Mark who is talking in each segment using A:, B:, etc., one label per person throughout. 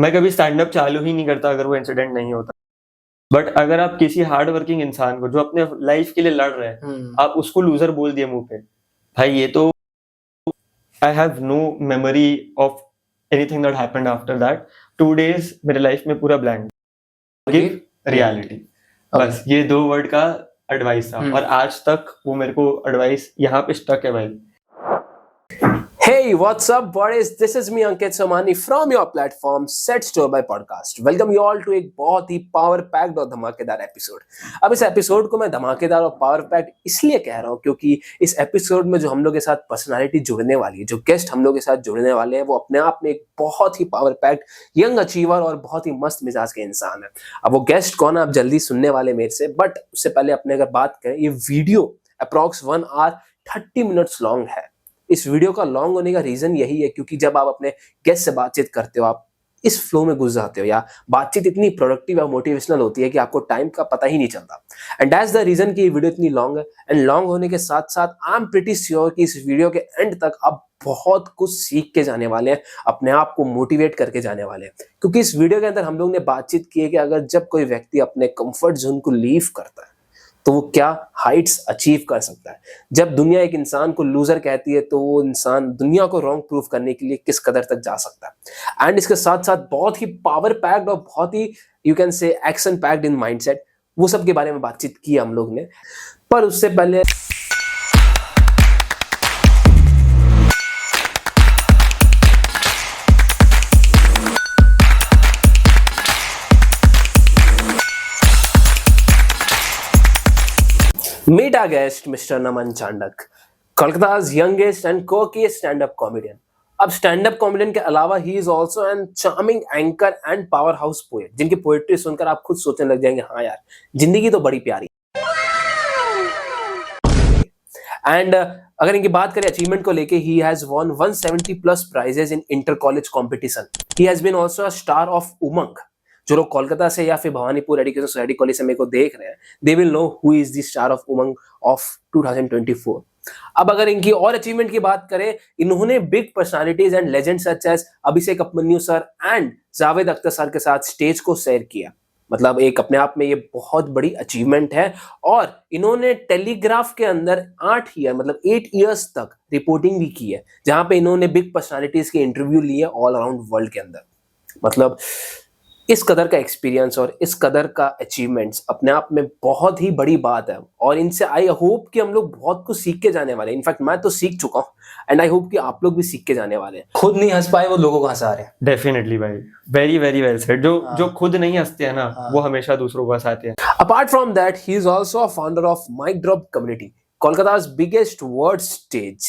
A: मैं कभी stand up चालू ही नहीं करता अगर वो इंसिडेंट नहीं होता। बट अगर आप किसी हार्ड वर्किंग इंसान को जो अपने लाइफ के लिए लड़ रहे हैं, आप उसको लूजर बोल दिए मुंह पे, भाई ये तो I have no memory of anything that happened after that. 2 days मेरे लाइफ में पूरा ब्लैंक। गिव रियलिटी, बस ये 2 वर्ड का एडवाइस था और आज तक वो मेरे को एडवाइस यहाँ पे स्टक है भाई।
B: Hey, what's up, buddies? This is me, Ankit Somani, from your platform Set Store by Podcast. Welcome you all to एक बहुत ही पावर पैक्ड और धमाकेदार एपिसोड। अब इस एपिसोड को मैं धमाकेदार और पावर पैक्ड इसलिए कह रहा हूँ क्योंकि इस एपिसोड में जो हम लोग के साथ पर्सनालिटी जुड़ने वाली है, जो गेस्ट हम लोग के साथ जुड़ने वाले हैं, वो अपने आप में एक बहुत ही पावर पैक्ड यंग अचीवर और बहुत ही मस्त मिजाज के इंसान है। अब वो गेस्ट कौन है आप जल्दी सुनने वाले मेरे से, बट उससे पहले अपने अगर बात करें, ये video approx 1 hour 30 minutes long है। इस वीडियो का लॉन्ग होने का रीजन यही है क्योंकि जब आप अपने गेस्ट से बातचीत करते हो, आप इस फ्लो में घुस जाते हो या बातचीत इतनी प्रोडक्टिव और मोटिवेशनल होती है कि आपको टाइम का पता ही नहीं चलता। एंड दैट्स द रीजन कि ये वीडियो इतनी लॉन्ग है। एंड लॉन्ग होने के साथ साथ आई एम प्रीटी श्योर कि इस वीडियो के एंड तक आप बहुत कुछ सीख के जाने वाले हैं, अपने आप को मोटिवेट करके जाने वाले हैं। क्योंकि इस वीडियो के अंदर हम लोग ने बातचीत की है कि अगर जब कोई व्यक्ति अपने कंफर्ट जोन को लीव करता है तो वो क्या हाइट्स अचीव कर सकता है। जब दुनिया एक इंसान को लूजर कहती है तो वो इंसान दुनिया को रॉन्ग प्रूफ करने के लिए किस कदर तक जा सकता है। एंड इसके साथ साथ बहुत ही पावर पैक्ड और बहुत ही you can say action packed in mindset, वो सब के बारे में बातचीत की हम लोग ने। पर उससे पहले Meet our guest, Mr. Naman Chandak, Kolkata's youngest and quirkiest stand-up comedian. अब stand-up comedian के अलावा he is also an charming anchor and powerhouse poet, जिनकी पोएट्री सुनकर आप खुद सोचने लग जाएंगे, हाँ यार जिंदगी तो बड़ी प्यारी। एंड अगर इनकी बात करें अचीवमेंट को लेके, he has won 170+ prizes in inter-college competition. He has been also a star of Umang. जो लोग कोलकाता से या फिर भवानीपुर एजुकेशन सोसाइटी कॉलेज से मेरे को देख रहे हैं, they will know who is the star of Umang of 2024। अब अगर इनकी और अचीवमेंट की बात करें, इन्होंने big personalities and legend such as Abhishek Upmanyu sir and Javed Akhtar sir के साथ स्टेज को शेयर किया। मतलब एक अपने आप में ये बहुत बड़ी अचीवमेंट है। और इन्होंने टेलीग्राफ के अंदर 8 ईयर्स तक रिपोर्टिंग भी की है, जहां पे इन्होंने बिग पर्सनालिटीज के इंटरव्यू लिए ऑल अराउंड वर्ल्ड के अंदर। मतलब इस कदर का एक्सपीरियंस और इस कदर का अचीवमेंट्स अपने आप में बहुत ही बड़ी बात है और इनसे आई होप कि हम लोग बहुत कुछ सीख के जाने वाले हैं। इनफैक्ट मैं तो सीख चुका हूँ एंड आई होप कि आप लोग भी सीख के जाने वाले हैं।
C: खुद नहीं हंस पाए वो लोगों को हंसा रहे हैं।
A: डेफिनेटली भाई, वेरी वेरी वेल सेड। जो खुद नहीं हंसते हैं ना, वो हमेशा दूसरों को हंसाते हैं।
B: Apart from that, he is also a founder of mic drop community, Kolkata's biggest word stage,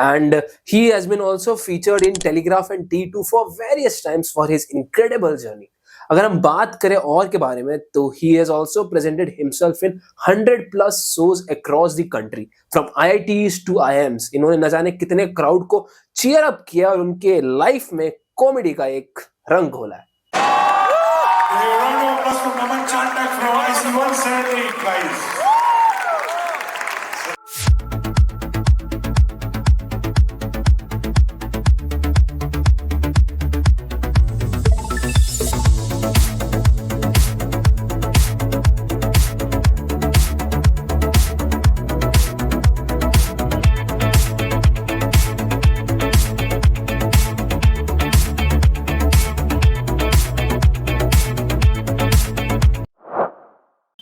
B: and he has been also featured in Telegraph and T2 for various times for his incredible journey. अगर हम बात करें और के बारे में तो he has also presented himself in 100+ shows across the country, from IITs to IIMs. इन्होंने न जाने कितने क्राउड को चीयर अप किया और उनके लाइफ में कॉमेडी का एक रंग घोला है।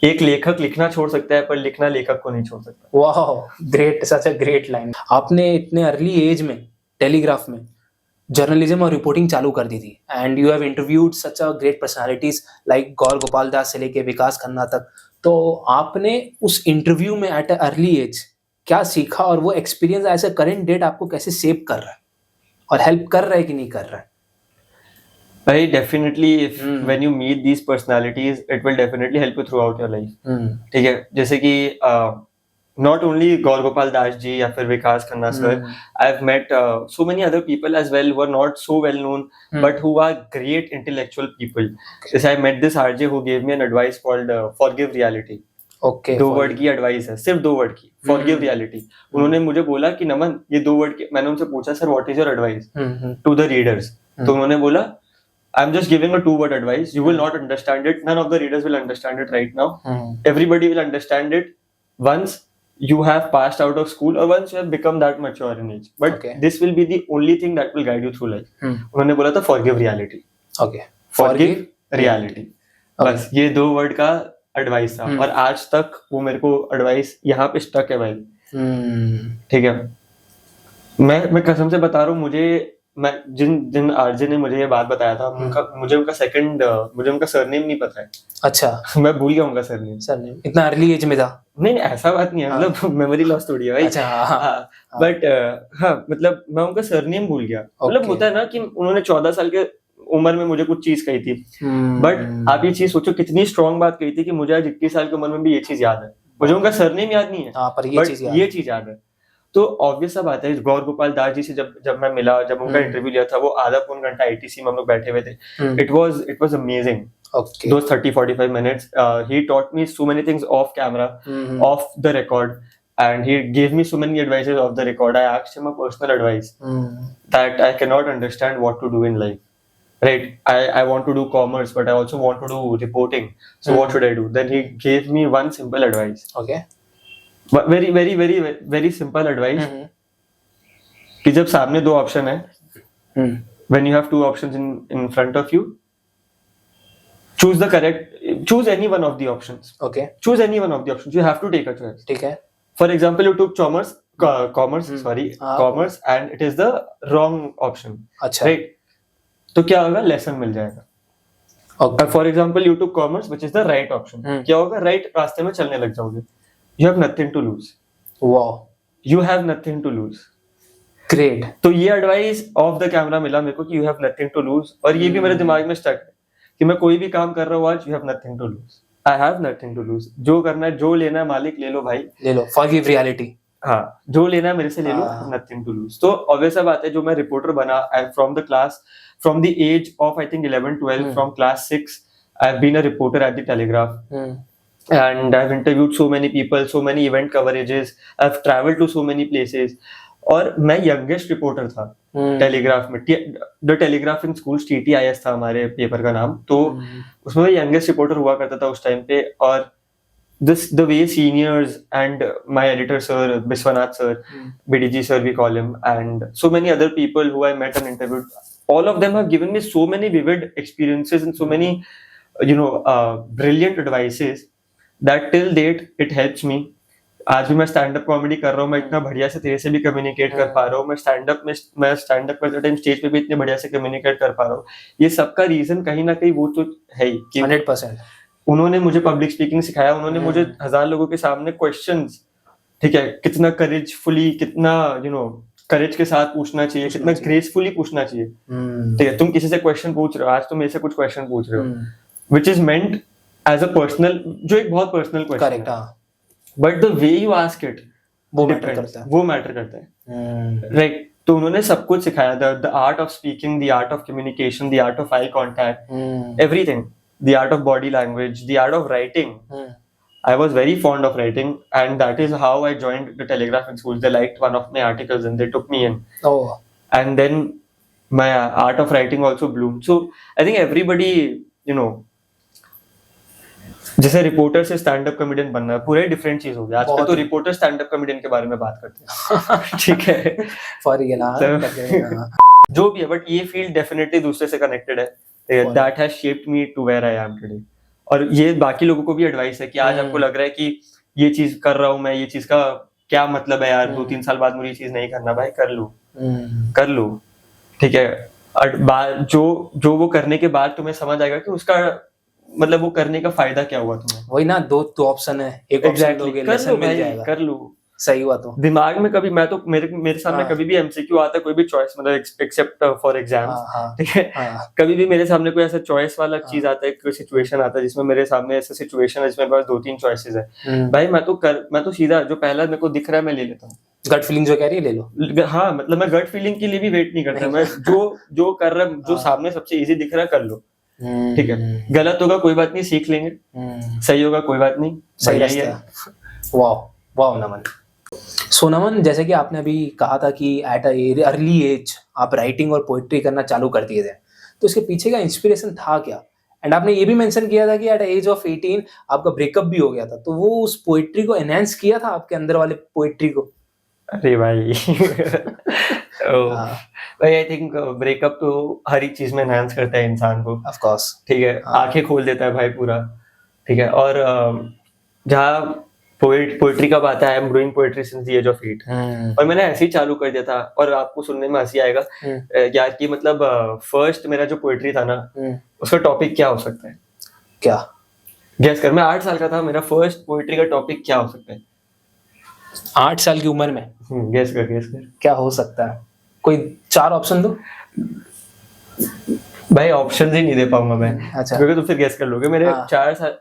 A: एक लेखक लिखना छोड़ सकता है पर लिखना लेखक को नहीं छोड़ सकता।
C: वाह, great, such a great line. आपने इतने अर्ली एज में टेलीग्राफ में जर्नलिज्म और रिपोर्टिंग चालू कर दी थी and you have interviewed such a great personalities like Gaur Gopal Das से लेके विकास खन्ना तक। तो आपने उस इंटरव्यू में एट अ अर्ली एज क्या सीखा और वो experience as a current date आपको कैसे सेव कर रहा है और हेल्प कर रहा है कि नहीं कर रहा है?
A: भाई definitely if when you meet these personalities it will definitely help you throughout your life. ठीक है, जैसे कि not only गौर गोपाल दास जी या फिर Vikas Khanna sir, I've met so many other people as well who are not so well known but who are great intellectual people. जैसे I met this RJ who gave me an advice called forgive reality.
C: Okay,
A: 2 word की advice है, सिर्फ 2 word की, forgive reality. उन्होंने मुझे बोला कि नमन ये 2 वर्ड की, मैंने उनसे पूछा sir what is your advice to the readers, तो उन्होंने बोला I'm just giving a 2-word advice. You will not understand it. None of the readers will understand it right now. Everybody will understand it once you have passed out of school or once you have become that mature in age. But
C: Okay.
A: this will be the only thing that will guide you through life. उन्होंने बोला था forgive reality.
C: Okay.
A: Forgive reality. बस ये 2 word का advice था और आज तक वो मेरे को एडवाइस यहाँ पे स्टक है भाई. ठीक है. मैं कसम से बता रहा हूँ, मैं जिन आरजे ने मुझे ये बात बताया था, मुझे उनका सरनेम नहीं पता है.
C: अच्छा.
A: मैं भूल गया उनका सरनेम.
C: इतना अर्ली एज में था?
A: नहीं ऐसा बात नहीं है, मतलब मेमोरी लॉस थोड़ी है भाई.
C: अच्छा.
A: बट हाँ, मतलब मैं उनका सरनेम भूल गया. मतलब होता है ना कि उन्होंने 14 साल के उम्र में मुझे कुछ चीज कही थी, बट आप ये चीज सोचो कितनी स्ट्रॉन्ग बात कही थी कि मुझे आज 21 साल की उम्र में भी ये चीज याद है. मुझे उनका सरनेम याद नहीं है,
C: पर
A: ये चीज याद है. तो ऑब्वियस सा बात है, गौर गोपाल दास जी से जब मैं मिला, जब उनका इंटरव्यू लिया था, वो आधा पौन घंटा आईटीसी में हम लोग बैठे हुए थे. It was amazing. Those 30-45 minutes, he taught me so many things off camera, off the record, and he gave me so many advices off the record. I asked him a personal advice that I cannot understand what to do in life. Right? I want to do commerce, but I also want to do reporting. So what should I do? Then he gave me one simple advice.
C: Okay.
A: But very very very very simple advice. कि जब सामने 2 option है, when you have 2 options in front of you, choose any one of the options.
C: Okay.
A: Choose any one of the options. You have to take a choice.
C: ठीक है.
A: For example, you took commerce and it is the wrong option.
C: अच्छा.
A: Right? तो क्या होगा? Lesson मिल जाएगा.
C: Okay.
A: For example, you took commerce, which is the right option. क्या होगा? Right रास्ते में चलने लग जाओगे. You have nothing to lose.
C: Wow.
A: You have nothing to lose.
C: Great.
A: तो ये एडवाइस ऑफ द कैमरा मिला मेरे को कि you have nothing to lose, और ये भी मेरे दिमाग में स्टक है कि मैं कोई भी काम कर रहा हूँ आज, you have nothing to lose. I have nothing to lose. जो करना है, जो लेना है मालिक ले लो भाई,
C: ले लो. Forgive reality.
A: हाँ, जो लेना है मेरे से ले लो. Nothing to lose. तो ऑब्वियस बात है, जो मैं रिपोर्टर बना, from the age of I think 11-12, from class 6, I've been a reporter at the Telegraph. And I've interviewed so many people, so many event coverages. I've traveled to so many places. और मैं youngest reporter था telegraph में. The telegraph in school, TTIS था हमारे paper का नाम. तो उसमें मैं यंगेस्ट रिपोर्टर हुआ करता था उस टाइम पे. और the way seniors and my editor sir, Biswanath sir, BDG sir we call him, and so many other people who I met and interviewed, all of them have given me so many vivid experiences and so many brilliant advices that till date it helps me. आज भी मैं stand up comedy कर रहा हूँ, मैं इतना बढ़िया से तेरे से भी कम्युनिकेट कर पा रहा हूँ. मैं स्टैंड अप करते टाइम स्टेज पे भी इतने बढ़िया से कम्युनिकेट कर पा रहा हूँ. ये सबका रीजन कहीं ना कहीं वो तो है ही कि
C: 100%.
A: उन्होंने मुझे पब्लिक स्पीकिंग सिखाया. उन्होंने मुझे 1000 लोगों के सामने क्वेश्चंस, ठीक है, कितना करेजफुली, कितना करेज के साथ पूछना चाहिए, कितना ग्रेसफुली पूछना चाहिए. ठीक है, तुम किसी से क्वेश्चन पूछ रहे हो, आज तुम मेरे से कुछ क्वेश्चन पूछ रहे हो, which is meant as a personal, जो एक बहुत पर्सनल क्वेश्चन है, but the way you ask it वो मैटर करता है. राइट? तो उन्होंने सब कुछ सिखाया, the art of speaking, the art of communication, the art of eye contact, everything, the art of body language, the art of writing. I was very fond of writing, and that is how I joined the Telegraph in schools. They liked one of my articles and they took me in.
C: Oh.
A: And then my art of writing also bloomed. So I think everybody, जैसे reporter से stand up comedian बनना है, पूरा different चीज हो गया. आजकल तो रिपोर्टर स्टैंड अप कॉमेडियन के बारे में बात करते हैं. ठीक है, जो भी है, बट ये फील्ड डेफिनेटली दूसरे से कनेक्टेड है. That has shaped me to where I am today. और ये बाकी लोगों को भी एडवाइस है कि आज आपको लग रहा है कि ये चीज कर रहा हूँ मैं, ये चीज का क्या मतलब है यार, 2-3 साल बाद मुझे ये चीज नहीं करना, भाई कर लो. ठीक है, जो वो करने के बाद तुम्हें समझ आएगा कि उसका मतलब वो करने का फायदा क्या हुआ तुम्हें.
C: वही ना, दो ऑप्शन है, एक ऑप्शन लोगे, लेसन मिल जाएगा. कर लो. सही हुआ. तो दिमाग में कभी मैं तो मेरे सामने कभी भी एमसीक्यू आता है, कोई भी चॉइस, मतलब एक्सेप्ट फॉर एग्जाम्स, ठीक है, कभी भी मेरे सामने कोई ऐसा चॉइस वाला चीज आता है, कोई सिचुएशन आता है जिसमें मेरे सामने ऐसा सिचुएशन है जिसमें मेरे पास 2-3 चॉइसेस है, भाई मैं तो सीधा जो पहला मेरे को दिख रहा है मैं ले लेता हूँ. गट फीलिंग जो कह रही है ले लो. हाँ, मतलब मैं गट फीलिंग के लिए भी वेट नहीं करता. मैं जो कर रहा, जो सामने सबसे इजी दिख रहा है कर लो. ठीक है, गलत होगा कोई बात नहीं, सीख लेंगे. सही होगा कोई बात नहीं, सही है. वाह नमन. सो नमन, जैसे कि आपने अभी कहा था कि एट अर्ली एज आप राइटिंग और पोइट्री करना चालू कर दिए थे, तो इसके पीछे का इंस्पिरेशन था क्या? एंड आपने ये भी मेंशन किया था कि एट एज ऑफ 18 आपका ब्रेकअप भी हो गया था, तो वो उस पोएट्री को एनहांस किया था आपके अंदर वाले पोएट्री को?
A: अरे भाई
C: हाँ,
A: भाई आई थिंक ब्रेकअप तो हर एक चीज में एनहांस करता है इंसान को,
C: ऑफ कोर्स।
A: ठीक है,
C: हाँ।
A: आंखें खोल देता है भाई पूरा, ठीक है। और जहाँ पोएट्री का बात है, I am doing poetry since the age of 8, और मैंने ऐसे ही चालू कर दिया था। और आपको सुनने में हंसी आएगा यार कि मतलब फर्स्ट मेरा जो पोएट्री था ना, उसका टॉपिक क्या हो सकता है?
C: क्या?
A: गेस कर, मैं 8 साल का था, मेरा फर्स्ट पोएट्री का टॉपिक क्या हो सकता है?
C: 8 साल की उम्र में
A: गेस कर, गेस कर।
C: क्या हो सकता है? कोई 4 ऑप्शन दो।
A: भाई ऑप्शन ही नहीं दे पाऊंगा मैं,
C: अच्छा।
A: क्योंकि तुम फिर गेस कर लोगे। मेरे
C: हाँ।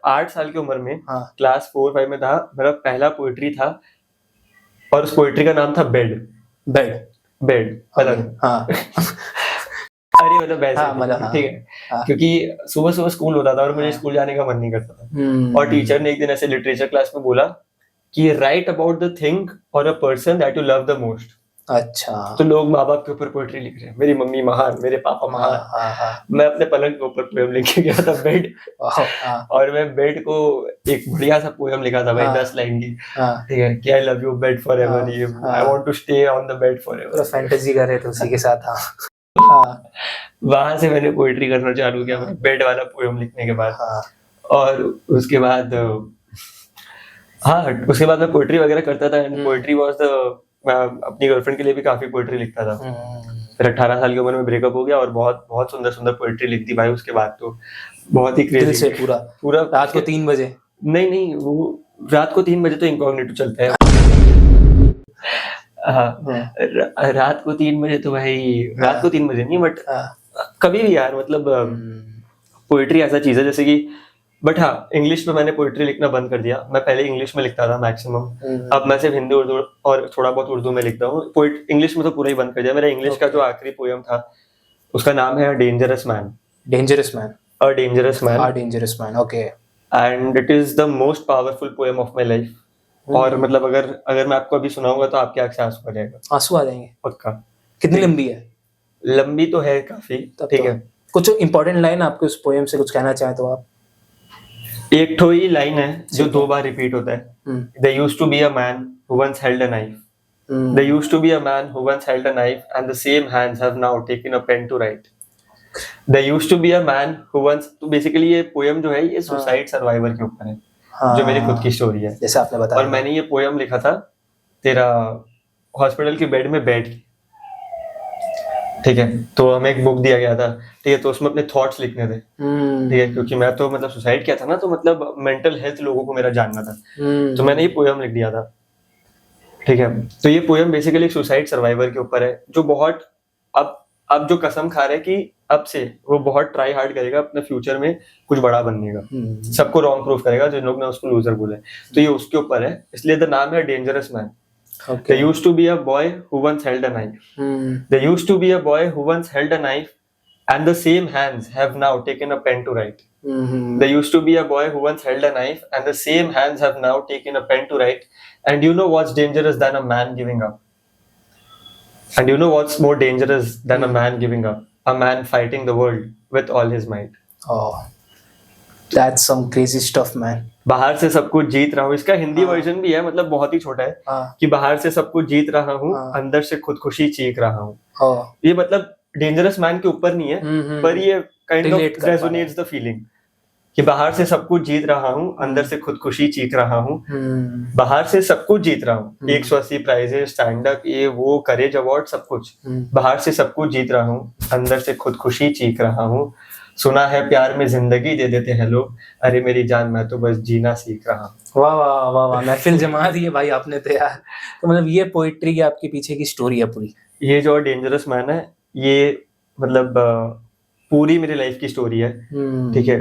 A: 8 साल की उम्र में
C: हाँ।
A: क्लास 4-5 में था, मेरा पहला पोएट्री था, और उस पोएट्री का नाम था बेड।
C: बेड।
A: मतलब
C: हाँ।
A: अरे मतलब वैसे
C: हाँ, मतलब हाँ।
A: ठीक है,
C: हाँ।
A: क्योंकि सुबह सुबह स्कूल होता था और मुझे
C: हाँ।
A: स्कूल जाने का मन नहीं करता था, और टीचर ने एक दिन ऐसे लिटरेचर क्लास में बोला कि राइट अबाउट द थिंग और a person that you love the most.
C: अच्छा।
A: तो लोग माँ बाप के ऊपर पोएट्री लिख रहे हैं, मेरी मम्मी महान, मेरे पापा महान,
C: हाँ।
A: मैं अपने पलंग के ऊपर पोएम लिख के गया था बेड,
C: हाँ।
A: और मैं बेड को एक बढ़िया सा पोएम लिखा था भाई,
C: हाँ।
A: 10 लाइन की,
C: हाँ।
A: ठीक है, कि I love you bed for ever,
C: हाँ।
A: ये
C: हाँ।
A: I want to stay on the bed for
C: पूरा
A: एवर।
C: फैंटेसी कर रहे थे उसी के साथ। हाँ।
A: वहां से मैंने पोएट्री करना चालू किया बेड वाला पोएम लिखने के बाद।
C: हाँ।
A: और उसके बाद उसके बाद मैं पोएट्री वगैरह करता था, एंड पोएट्री वाज द, मैं अपनी गर्लफ्रेंड के लिए भी काफी पोएट्री लिखता था। फिर 18 साल की उम्र में ब्रेकअप हो गया, और बहुत बहुत सुंदर सुंदर पोएट्री लिख दी भाई उसके बाद, तो बहुत ही
C: दिल
A: क्रेजी
C: से पूरा रात को 3 बजे।
A: नहीं, वो रात को 3 बजे तो इनकॉग्निटो चलता है। रात को 3 बजे तो भाई, रात को 3 बजे नहीं, बट कभी भी यार, मतलब पोएट्री ऐसा चीज है जैसे कि, बट हाँ, इंग्लिश में मैंने पोएट्री लिखना बंद कर दिया। मैं पहले इंग्लिश में लिखता था मैक्सिमम, अब मैं सिर्फ हिंदी, उर्दू और थोड़ा बहुत उर्दू में लिखता हूँ। इंग्लिश में तो पूरा ही बंद कर दिया। मेरा इंग्लिश का जो आखिरी पोएम था, उसका नाम है dangerous man.
C: Dangerous man.
A: A dangerous man.
C: A dangerous man, okay.
A: And it is the most powerful poem of my life. और मतलब अगर मैं आपको अभी सुनाऊंगा तो आपके आंख से आंसू आ जाएगा।
C: आंसू आ जाएंगे
A: पक्का।
C: कितनी लंबी है?
A: लंबी तो है काफी, ठीक है।
C: कुछ इंपॉर्टेंट लाइन आपके उस पोएम से कुछ कहना चाहें तो आप?
A: एक तो ही लाइन है जो 2 बार रिपीट होता है। There used to be a man who once held a knife. There used to be a man who once held a knife, and the same hands have now taken a pen to write. There used to be a man who once, तो basically ये poem जो है ये suicide survivor के ऊपर है, जो मेरी खुद की स्टोरी है,
C: जैसे आपने बताया।
A: और मैंने ये पोएम लिखा था तेरा हॉस्पिटल के बेड में बैठ के, ठीक है। तो हमें एक बुक दिया गया था, ठीक है, तो उसमें अपने थॉट्स लिखने थे, ठीक है, क्योंकि मैं तो मतलब सुसाइड किया था ना, तो मतलब मेंटल हेल्थ लोगों को मेरा जानना था, तो मैंने ये पोएम लिख दिया था, ठीक है। तो ये पोएम बेसिकली एक सुसाइड सर्वाइवर के ऊपर है, जो बहुत अब जो कसम खा रहा है कि अब से वो बहुत ट्राई हार्ड करेगा अपने फ्यूचर में कुछ बड़ा बनने का, सबको रॉन्ग प्रूफ करेगा जिन लोग ने उसको लूजर बोले। तो ये उसके ऊपर है, इसलिए द नाम है dangerous man. There used to be a boy who once held a knife. There used to be a boy who once held a knife, and the same hands have now taken a pen to write. There used to be a boy who once held a knife, and the same hands have now taken a pen to write. And you know what's dangerous than a man giving up? And you know what's more dangerous than a man giving up? A man fighting the world with all his might.
C: Oh, that's some crazy stuff, man.
A: बाहर से सब कुछ जीत रहा हूँ, इसका Hindi version भी है, मतलब बहुत ही छोटा है, कि बाहर से सब कुछ जीत रहा हूँ, अंदर से खुदकुशी चीख रहा हूँ। ये मतलब डेंजरस मैन के ऊपर नहीं है, पर ये kind of resonates the feeling कि बाहर से सब कुछ जीत रहा हूँ, अंदर से खुदकुशी चीख रहा हूँ। बाहर से सब कुछ जीत रहा हूँ, 180 प्राइजेस, स्टैंड अप, ये वो, करेज अवार्ड, सब कुछ। बाहर से सब कुछ जीत रहा हूँ, अंदर से खुदकुशी चीख रहा हूँ। सुना है प्यार में जिंदगी दे देते हैं लोग, अरे मेरी जान मैं तो बस जीना सीख रहा हूँ।
C: वाह वाह वाह वाह, महफिल जमा दी है भाई आपने तो यार। तो मतलब ये पोइट्री की आपके पीछे की स्टोरी है पूरी?
A: ये जो डेंजरस मैन है, ये मतलब पूरी मेरी लाइफ की स्टोरी है, ठीक है,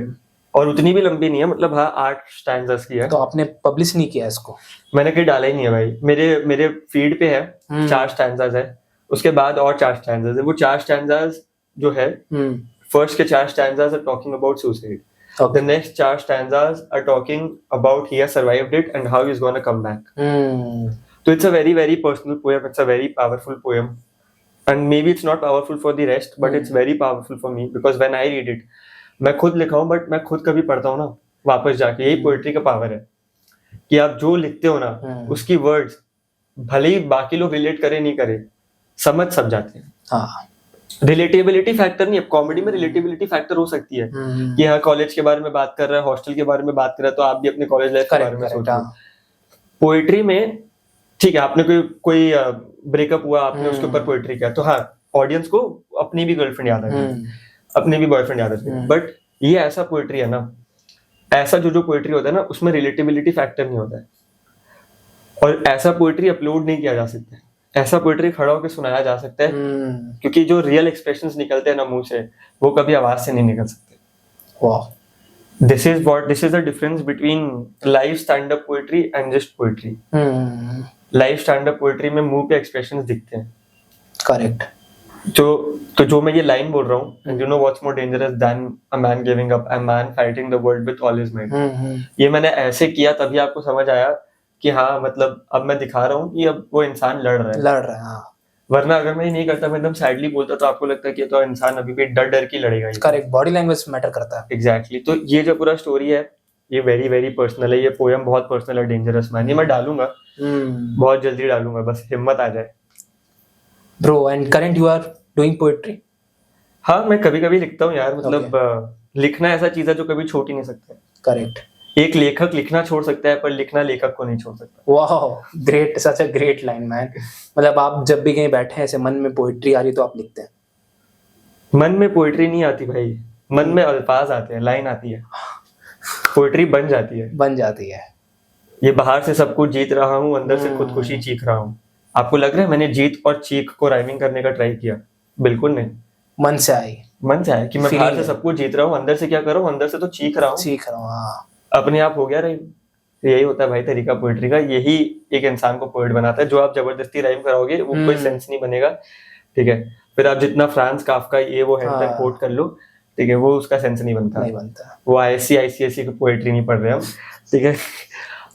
A: और उतनी भी लंबी नहीं है, मतलब हाँ 8 स्टैंजास की है।
C: तो आपने पब्लिश नहीं किया इसको?
A: मैंने कहीं डाला ही नहीं है भाई, मेरे फीड पे है 4 स्टैंजास है, उसके बाद और 4 स्टैंजास है। वो 4 स्टैंजास जो है, फर्स्ट के 4 stanzas are talking about suicide, the next 4 stanzas are talking about he has survived it and how he's going to come back. So it's a very very personal poem, it's a very powerful poem, and maybe it's not powerful for the rest, but it's very powerful for me because when I read it, मैं खुद लिखा हूँ but मैं खुद कभी पढ़ता हूँ ना वापस जाके, यही पोएट्री का पावर है कि आप जो लिखते हो ना उसकी वर्ड्स भले ही बाकी लोग रिलेट करे नहीं करे, समझ सब जाते हैं।
C: हाँ,
A: रिलेटेबिलिटी फैक्टर नहीं है, कॉमेडी में रिलेटेबिलिटी फैक्टर हो सकती है कि हाँ कॉलेज के बारे में बात कर रहा है, हॉस्टल के बारे में बात कर रहा है, तो आप भी अपने कॉलेज लाइफ के बारे में सोचो। पोएट्री में ठीक है, आपने कोई ब्रेकअप हुआ, आपने उसके ऊपर पोएट्री किया, तो हाँ ऑडियंस को अपनी भी गर्लफ्रेंड याद आ गई, अपनी भी बॉयफ्रेंड याद आ गई, बट ये ऐसा पोएट्री है ना, ऐसा जो पोएट्री होता है ना उसमें रिलेटेबिलिटी फैक्टर नहीं होता है, और ऐसा पोएट्री अपलोड नहीं किया जा सकता है, ऐसा पोएट्री खड़ा होकर सुनाया जा सकता है क्योंकि जो रियल एक्सप्रेशंस निकलते हैं ना मुंह से वो कभी आवाज से नहीं निकल सकते।
C: वाह,
A: this is the difference between live stand up poetry and just poetry. Live stand up poetry में मुंह पे एक्सप्रेशंस दिखते हैं।
C: करेक्ट।
A: तो जो मैं ये लाइन बोल रहा हूँ, and you know what's more dangerous than a man giving up, a man fighting the world with all his might, ये मैंने ऐसे किया तभी आपको समझ आया कि हाँ मतलब अब मैं दिखा रहा हूँ कि अब वो इंसान लड़ रहा है।
C: हाँ।
A: वरना अगर मैं ये नहीं करता, मैं एकदम सैडली बोलता, तो आपको लगता है कि तो इंसान अभी भी डर डर की लड़ेगा।
C: करेक्ट, बॉडी लैंग्वेज मैटर करता है।
A: एग्जैक्टली। तो ये जो पूरा स्टोरी है ये वेरी वेरी पर्सनल है, ये पोयम बहुत पर्सनल है, डेंजरस मैन, ये मैं डालूंगा, बहुत जल्दी डालूंगा, बस हिम्मत आ जाए।
C: Bro, and current you are doing poetry?
A: हाँ, मैं कभी कभी लिखता हूँ यार, मतलब लिखना ऐसा चीज है जो कभी छोड़ ही नहीं सकता।
C: करेक्ट।
A: एक लेखक लिखना छोड़ सकता है पर लिखना लेखक को नहीं छोड़ सकता।
C: वाह, great, such a great line man. मतलब आप जब भी कहीं बैठे हैं ऐसे मन में पोएट्री आ रही तो आप लिखते हैं?
A: मन में पोएट्री नहीं आती भाई, मन में अल्फाज आते हैं, लाइन आती है, पोएट्री बन जाती है। ये बाहर से सब कुछ जीत रहा हूँ, अंदर से खुदकुशी चीख रहा हूँ। आपको लग रहा है मैंने जीत और चीख को राइमिंग करने का ट्राई किया? बिल्कुल नहीं,
C: मन से आई
A: कि मैं बाहर से सब कुछ जीत रहा हूँ, अंदर से क्या कर रहा हूँ, अंदर से तो चीख रहा हूँ।
C: हाँ।
A: अपने आप हो गया राइम। यही होता है भाई तरीका पोएट्री का, यही एक इंसान को पोएट बनाता है। जो आप जबरदस्ती राइम कराओगे वो कोई सेंस नहीं बनेगा, ठीक है। फिर आप जितना फ्रांस काफका ये वो है कोट कर लो, ठीक है, वो उसका सेंस नहीं बनता। वो आईसीएसई की पोएट्री नहीं पढ़ रहे हम, ठीक है।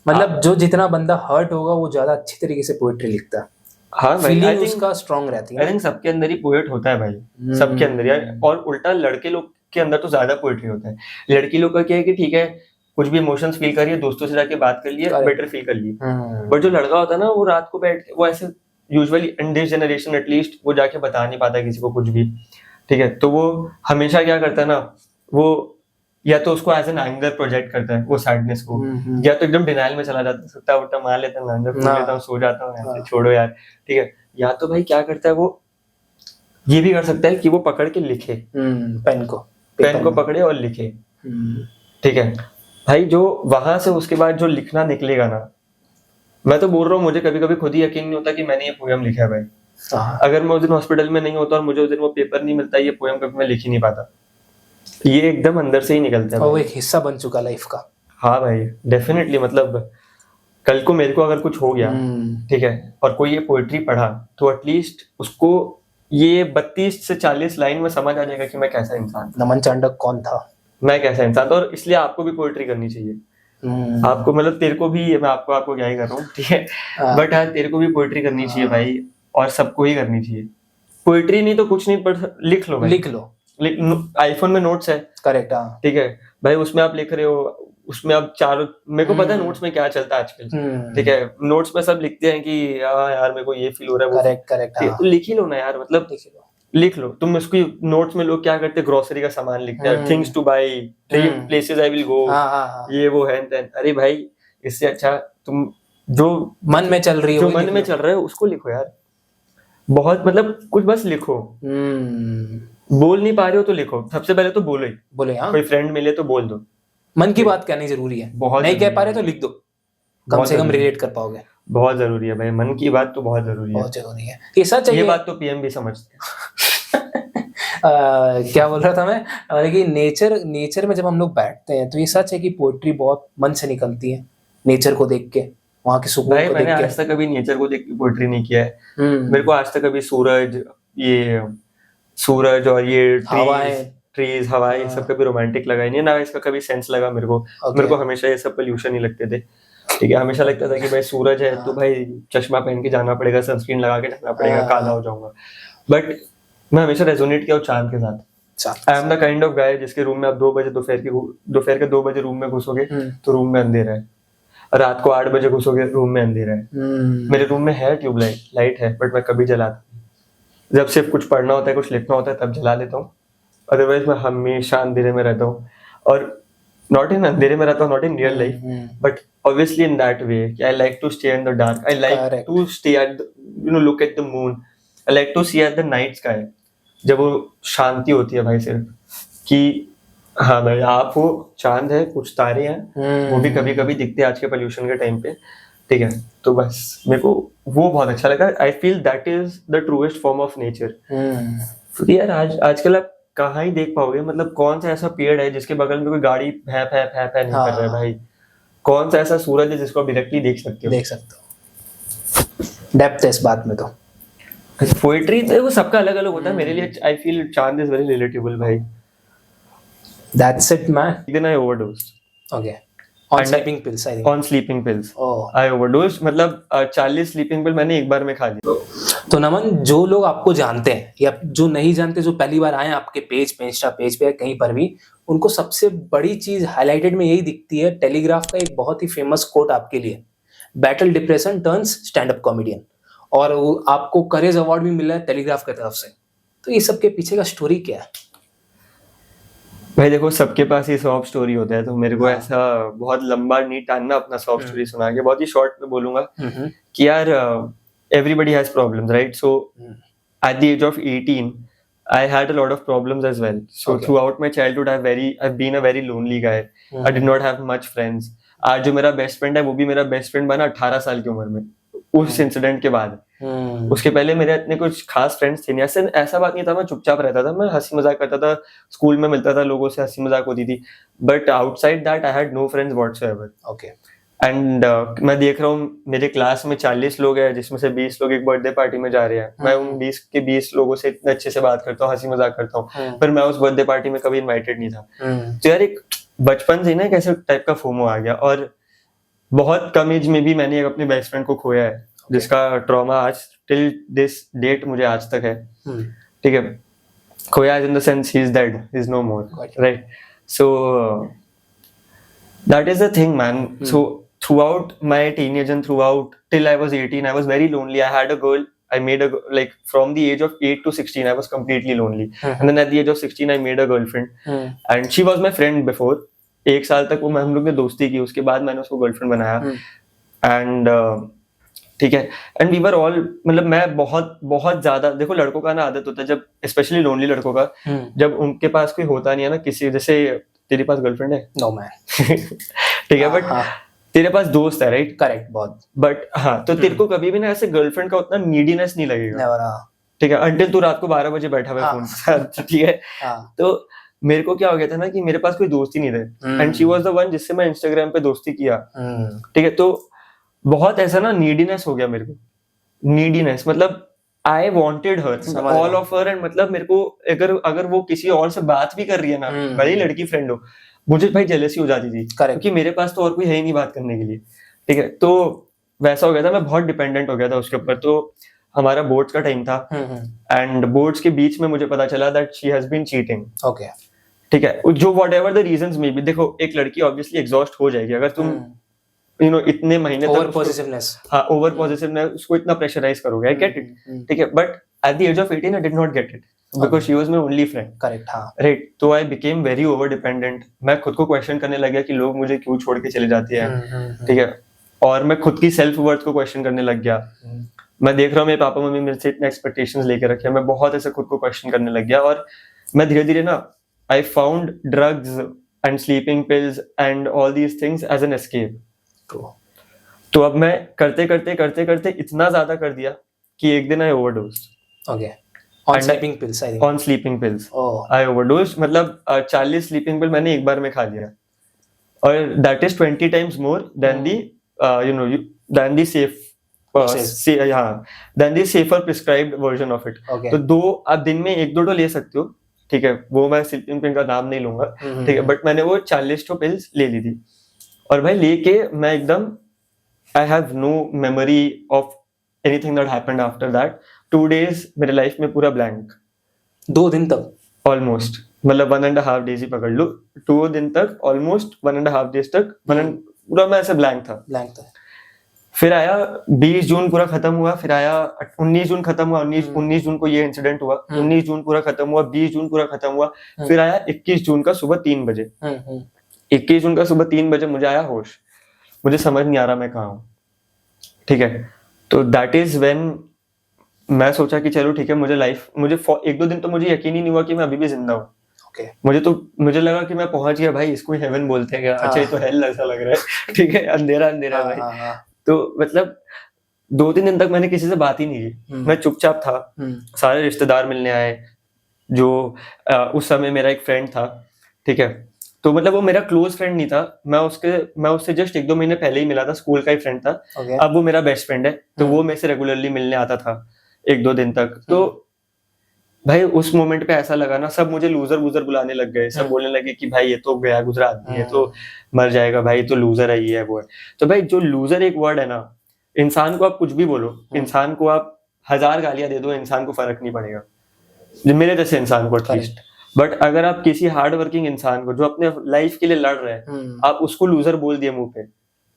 C: मतलब जो जितना बंदा हर्ट होगा वो ज्यादा अच्छी तरीके से पोएट्री लिखता है।
A: हाँ भाई,
C: फीलिंग उसका स्ट्रांग रहती है।
A: आई थिंक सबके अंदर ही पोएट होता है भाई, सबके अंदर यार। और उल्टा लड़के लोग के अंदर तो ज्यादा पोएट्री होता है। लड़की लोग का क्या है कि ठीक है कुछ भी इमोशंस फील करिए, दोस्तों से जाके बात कर लिए, बेटर फील कर लिए। बट जो लड़का होता है ना वो रात को बैठ के वो ऐसे usually in this generation at least वो जाके बता नहीं पाता किसी को कुछ भी, ठीक है। तो वो हमेशा क्या करता है ना, वो या तो उसको एज एन एंगर प्रोजेक्ट करता है वो सैडनेस को, या तो एकदम डिनाइल में चला जाता है, सुट्टा वुट्टा मार लेता है, लेता हूँ, सो जाता हूँ, ऐसे छोड़ो यार, ठीक है। या तो भाई क्या करता है वो ये भी कर सकता है कि वो पकड़ के लिखे,
C: पेन को
A: पकड़े और लिखे, ठीक है भाई। जो वहां से उसके बाद जो लिखना निकलेगा ना, मैं तो बोल रहा हूँ मुझे कभी कभी खुद ही यकीन नहीं होता कि मैंने ये पोएम लिखा है भाई। अगर मैं उस दिन हॉस्पिटल में नहीं होता और मुझे उस दिन वो पेपर नहीं मिलता, ये पोएम कभी मैं लिख ही नहीं पाता। ये एकदम अंदर से ही निकलता है,
C: वो एक हिस्सा बन चुका लाइफ का।
A: हाँ भाई डेफिनेटली। मतलब कल को मेरे को अगर कुछ हो गया, ठीक है, और कोई ये पोएट्री पढ़ा तो एटलीस्ट उसको ये 32 से 40 लाइन में समझ आ जाएगा कि मैं कैसा इंसान,
C: नमन चांडक कौन था,
A: मैं कैसा इंसान था। और इसलिए आपको भी पोएट्री करनी चाहिए। आपको मतलब तेरे को भी, मैं आपको क्या ही कर रहा हूँ, ठीक है, बट हाँ तेरे को भी पोएट्री करनी चाहिए भाई, और सबको ही करनी चाहिए। पोएट्री नहीं तो कुछ नहीं, पर लिख लो भाई,
C: लिख लो।
A: आईफोन में नोट्स है,
C: करेक्ट, हाँ
A: ठीक है भाई, उसमें आप लिख रहे हो, उसमें आप चारों, मेरे को पता है नोट्स में क्या चलता है आजकल, ठीक है। नोट्स में सब लिखते हैं कि यार मेरे को ये फील हो रहा है,
C: करेक्ट,
A: तो लिख ही लो ना यार, मतलब लिख लो तुम। उसकी नोट्स में लोग क्या करते हैं, ग्रोसरी का सामान लिखते हैं, things two by, places I will go, ये वो है। अरे भाई इससे अच्छा तुम जो
C: मन में चल रही
A: है उसको लिखो यार। बहुत मतलब कुछ बस लिखो। बोल नहीं पा रहे हो तो लिखो, सबसे पहले तो बोलो। कोई फ्रेंड मिले तो बोल दो,
C: मन की बात कहनी जरूरी है।
A: बहुत
C: नहीं कह पा रहे तो लिख दो, कम से कम रिलेट कर पाओगे।
A: बहुत जरूरी है भाई, मन की बात तो बहुत जरूरी है।
C: ये सच है,
A: ये बात तो पीएम भी समझते हैं।
C: क्या बोल रहा था मैं, कि नेचर में जब हम लोग बैठते हैं तो ये सच है कि पोएट्री बहुत मन से निकलती है, नेचर को देख के, वहाँ के सुकून को देख के।
A: मैंने आज तक कभी नेचर को देख के पोएट्री नहीं किया है। मेरे को आज तक कभी सूरज और ये ट्रीज हवाएं सब कभी रोमांटिक लगा ही नहीं, ना इसका कभी सेंस लगा मेरे को। मेरे को हमेशा ये सब पोल्यूशन ही लगते थे, ठीक है। हमेशा लगता था कि भाई सूरज है तो भाई चश्मा पहन के जाना पड़ेगा, सनस्क्रीन लगा के जाना पड़ेगा, काला हो जाऊंगा। बट मैं हमेशा रेजोनेट किया हूँ चांद के साथ। I am the kind of guy जिसके रूम में आप 2 बजे दोपहर के 2 बजे रूम में घुसोगे तो रूम में अंधेरा है, रात को 8 बजे घुसोगे रूम में अंधेरा है। मेरे रूम में है ट्यूबलाइट, लाइट है, बट मैं कभी जलाता नहीं। जब सिर्फ कुछ पढ़ना होता है, कुछ लिखना होता है, तब जला लेता हूँ, अदरवाइज मैं हमेशा अंधेरे में रहता हूँ। और नॉट इन अंधेरे में रहता हूँ, not in real life, but obviously in that way कि I like to stay in the dark, I like to stay at look at the moon, I like to see at the night sky, जब वो शांति होती है भाई, सिर्फ कि हाँ भाई आप हो, चांद है, कुछ तारे हैं, वो भी कभी कभी दिखते हैं आज के पोल्यूशन के टाइम पे, ठीक है। तो बस मेरे को वो बहुत अच्छा लगा। I feel that is the truest form of nature. क्योंकि यार आजकल आप कहाँ ही देख पाओगे, मतलब कौन सा ऐसा पेड़ है जिसके बगल में कोई गाड़ी फै नहीं कर रहा है भाई, कौन सा ऐसा सूरज है जिसको आप डायरेक्टली देख सकते हो।
C: डेप्थ है इस बात में। तो
A: पोएट्री वो सबका अलग अलग होता है। मेरे लिए आई फील चांद इज वेरी रिलेटेबल भाई।
C: That's it, man.
A: Then I overdosed.
C: Okay. On sleeping pills, I think.
A: On sleeping pills.
C: Oh.
A: I overdosed. मतलब 40 sleeping pill मैंने एक बार में खा ली।
C: तो नमन, जो लोग आपको जानते हैं या जो नहीं जानते, जो पहली बार आए आपके पेज पे, इंस्टा पेज पे, कहीं पर भी, उनको सबसे बड़ी चीज हाईलाइटेड में यही दिखती है, टेलीग्राफ का एक बहुत ही फेमस कोट आपके लिए, battle depression turns stand up comedian, और आपको करेज अवार्ड भी मिला है टेलीग्राफ की तरफ से। तो ये सब के पीछे का स्टोरी क्या है?
A: भाई देखो, सबके पास ये सॉफ्ट स्टोरी होता है, तो मेरे को ऐसा बहुत लंबा नहीं टानना अपना सॉफ्ट स्टोरी सुना के। बहुत ही शॉर्ट में बोलूंगा कि यार everybody has problems, right? So at the age of 18 I had a lot of problems as well. So throughout my childhood I've been a very lonely guy. I did not have much friends. आज जो मेरा best friend है वो भी मेरा best friend बना 18 साल की उम्र में, उस इंसिडेंट के बाद। उसके पहले मेरे इतने कुछ खास फ्रेंड्स थे नहीं। ऐसा बात नहीं था, मैं चुपचाप रहता था, मैं हंसी मजाक करता था, स्कूल में मिलता था लोगों से, हंसी मजाक होती थी, but outside that I had no friends whatsoever.
C: Okay.
A: And मैं देख रहा हूँ मेरे क्लास में 40 लोग हैं, जिसमें से 20 लोग एक बर्थडे पार्टी में जा रहे हैं। मैं उन 20 के 20 लोगों से इतने अच्छे से बात करता हूँ, हंसी मजाक करता हूँ, पर मैं उस बर्थडे पार्टी में कभी इन्वाइटेड नहीं था। तो यार एक बचपन से ना एक ऐसे टाइप का फोमो आ गया, और बहुत कम एज में भी मैंने अपने बेस्ट फ्रेंड को खोया है, जिसका ट्रॉमा आज टिल दिस डेट मुझे आज तक है। ठीक है, खोया in the sense he is dead, he is no more, right? So that is the thing man. सो throughout my teenage and throughout till I was 18, I was very lonely. I had a girl, I made like from the age of 8 to 16 I was completely lonely. And then at the age of 16 I made a girlfriend, and she was my friend before. एक साल तक वो हम लोग ने दोस्ती की, उसके बाद मैंने उसको गर्लफ्रेंड बनाया। एंड ठीक है, एंड वी वर ऑल, मतलब मैं बहुत ज्यादा, देखो लड़कों का ना आदत होता है, जब स्पेशली लोनली लड़कों का, जब उनके पास कोई होता नहीं है ना किसी, जैसे तेरे पास गर्लफ्रेंड है?
C: No man.
A: ठीक है, बट तेरे पास दोस्त है, राइट?
C: करेक्ट, बहुत।
A: बट हाँ, तो तेरे को कभी भी ना ऐसे गर्लफ्रेंड का उतना नीडीनेस नहीं लगेगा, ठीक है, अंटिल तू रात को 12 बजे बैठा हुआ फोन के साथ, ठीक है? तो मेरे को क्या हो गया था ना कि मेरे पास कोई दोस्त ही नहीं थे, and she was the one जिससे मैं इंस्टाग्राम पे दोस्ती किया, ठीक है? तो बहुत ऐसा ना नीडीनेस हो गया मेरे को, नीडीनेस मतलब I wanted her, all of her, and मतलब मेरे को अगर वो किसी और से बात भी कर रही है ना, भले ही लड़की फ्रेंड हो, मुझे भाई जेलसी हो जाती थी, क्योंकि मेरे पास तो और कोई है ही नहीं बात करने के लिए, ठीक है? तो वैसा हो गया था, मैं बहुत डिपेंडेंट हो गया था उसके ऊपर। तो हमारा बोर्ड्स का टाइम था, एंड बोर्ड्स के बीच में मुझे पता चला that she has been cheating.
C: Okay,
A: ठीक है, जो whatever the reasons may be, देखो एक लड़की ऑब्वियसली एग्जॉस्ट हो जाएगी अगर तुम इतने महीने तक
C: ओवर पॉजिटिवनेस,
A: हाँ ओवर पॉजिटिवनेस, उसको इतना प्रेशराइज करोगे, आई गेट इट, ठीक है, but at the age of 18 I did not get it because she was my only friend.
C: Correct, हाँ,
A: right? तो I became very over dependent. मैं खुद को क्वेश्चन करने लग गया कि लोग मुझे क्यों छोड़ के चले जाते हैं, ठीक है? और मैं खुद की सेल्फ वर्थ को क्वेश्चन करने लग गया। मैं देख रहा हूँ मेरे पापा मम्मी मेरे से इतने एक्सपेक्टेशंस लेके रखे हैं, मैं बहुत ऐसे खुद को क्वेश्चन करने लग गया, और मैं धीरे धीरे ना I found drugs and sleeping pills and all these things as an escape. तो अब मैं करते करते इतना ज्यादा कर दिया कि एक दिन I overdosed.
C: Okay. On sleeping pills, I think.
A: On sleeping pills.
C: Oh.
A: I overdosed. मतलब 40 sleeping pill मैंने एक बार में खा लिया, और that is 20 times more than the than the than the safer prescribed version of it.
C: Okay.
A: तो आप दिन में 1-2 तो ले सकते हो, ठीक है, वो मैं sleeping pill का नाम नहीं लूंगा, ठीक है, बट मैंने वो 40 तो पिल्स ले ली थी, और भाई लेके मैं एकदम I have no memory of anything that happened after that. 2 days मेरे लाइफ में पूरा ब्लैंक,
C: 2 दिन तक?
A: ऑलमोस्ट, मतलब 1.5 days ही पकड़ लो, 2 दिन तक ऑलमोस्ट 1.5 days तक पूरा मैं ऐसे ब्लैंक था। फिर आया 20 जून पूरा खत्म हुआ, फिर आया 19 जून खत्म हुआ, 19 जून को ये इंसिडेंट हुआ, 19 जून पूरा खत्म हुआ, 20 जून पूरा खत्म हुआ, फिर आया 21 जून का सुबह 3 बजे। 21 जून का सुबह 3 बजे मुझे आया होश, मुझे समझ नहीं आ रहा मैं कहाँ हूँ, ठीक है। तो दैट इज व्हेन मैं सोचा कि चलो ठीक है, मुझे 1-2 दिन तो मुझे यकीन ही नहीं हुआ कि मैं अभी भी जिंदा हूँ। मुझे लगा कि मैं पहुंच गया भाई, इसको हेवन बोलते हैं क्या? अच्छा, ये तो हेल ऐसा लग रहा है, ठीक है, अंधेरा भाई। तो मतलब 2-3 दिन तक मैंने किसी से बात ही नहीं की, मैं चुपचाप था। सारे रिश्तेदार मिलने आए, जो उस समय मेरा एक फ्रेंड था, ठीक है, तो मतलब वो मेरा क्लोज फ्रेंड नहीं था, मैं उससे जस्ट 1-2 महीने पहले ही मिला था, स्कूल का ही फ्रेंड था। अब वो मेरा बेस्ट फ्रेंड है, तो वो मेरे से रेगुलरली मिलने आता था 1-2 दिन तक। तो भाई उस मोमेंट पे ऐसा लगा ना, सब मुझे लूजर बुलाने लग गए, सब बोलने लगे कि भाई ये तो गया गुजरा आदमी है, तो मर जाएगा भाई, तो लूजर है, ये है वो है। तो भाई जो लूजर एक वर्ड है ना, इंसान को आप कुछ भी बोलो, इंसान को आप 1000 गालियां दे दो, इंसान को फर्क नहीं पड़ेगा, मेरे जैसे इंसान को एटलीस्ट। बट अगर आप किसी हार्ड वर्किंग इंसान को, जो अपने लाइफ के लिए लड़ रहे हैं, आप उसको लूजर बोल दिए मुंह पे,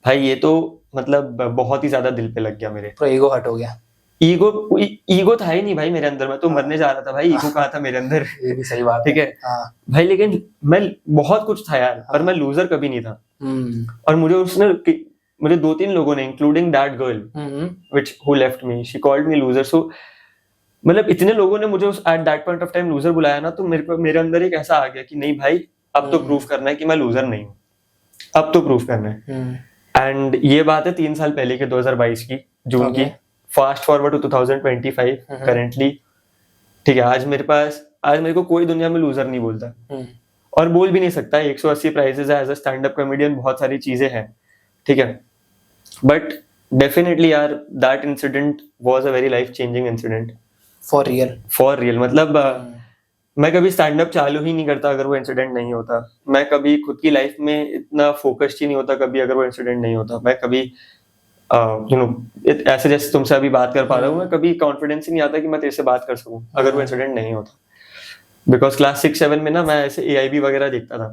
A: भाई ये तो मतलब बहुत ही ज्यादा दिल पे लग गया मेरे।
C: तो ईगो हट हो गया।
A: ईगो था ही नहीं भाई मेरे अंदर, मैं तो मरने जा रहा था भाई, ईगो कहाँ था मेरे अंदर?
C: ये भी सही बात
A: ठीक है भाई, लेकिन मैं बहुत कुछ था यार, पर मैं लूजर कभी नहीं था। और मुझे 2-3 लोगों ने, including that girl which who left me, she called me loser. So मतलब इतने लोगों ने मुझे at that point of time loser बुलाया ना, तो मेरे अंदर एक ऐसा आ गया कि नहीं भाई, अब तो प्रूफ करना है कि मैं लूजर नहीं हूँ, अब तो प्रूफ करना है। एंड ये बात है 3 साल पहले के 2022 की जून की। फास्ट फॉरवर्ड टू 2025 करेंटली, ठीक है, आज मेरे को कोई दुनिया में लूजर नहीं बोलता, और बोल भी नहीं सकता। 180 प्राइजेस है as a stand up comedian, बहुत सारी चीजें हैं, ठीक है, बट डेफिनेटली यार that incident was a very life changing incident, for real. मतलब मैं कभी स्टैंड अप चालू ही नहीं करता अगर वो इंसिडेंट नहीं होता, मैं कभी खुद की लाइफ में इतना फोकस्ड ही नहीं होता कभी अगर वो इंसिडेंट नहीं होता, मैं कभी ऐसे जैसे तुमसे अभी बात कर पा रहा हूँ, मैं कभी कॉन्फिडेंस ही नहीं आता कि मैं तेरे से बात कर सकूं अगर वो इंसिडेंट नहीं होता। बिकॉज क्लास 6-7 में ना मैं ऐसे AIB वगैरह देखता था,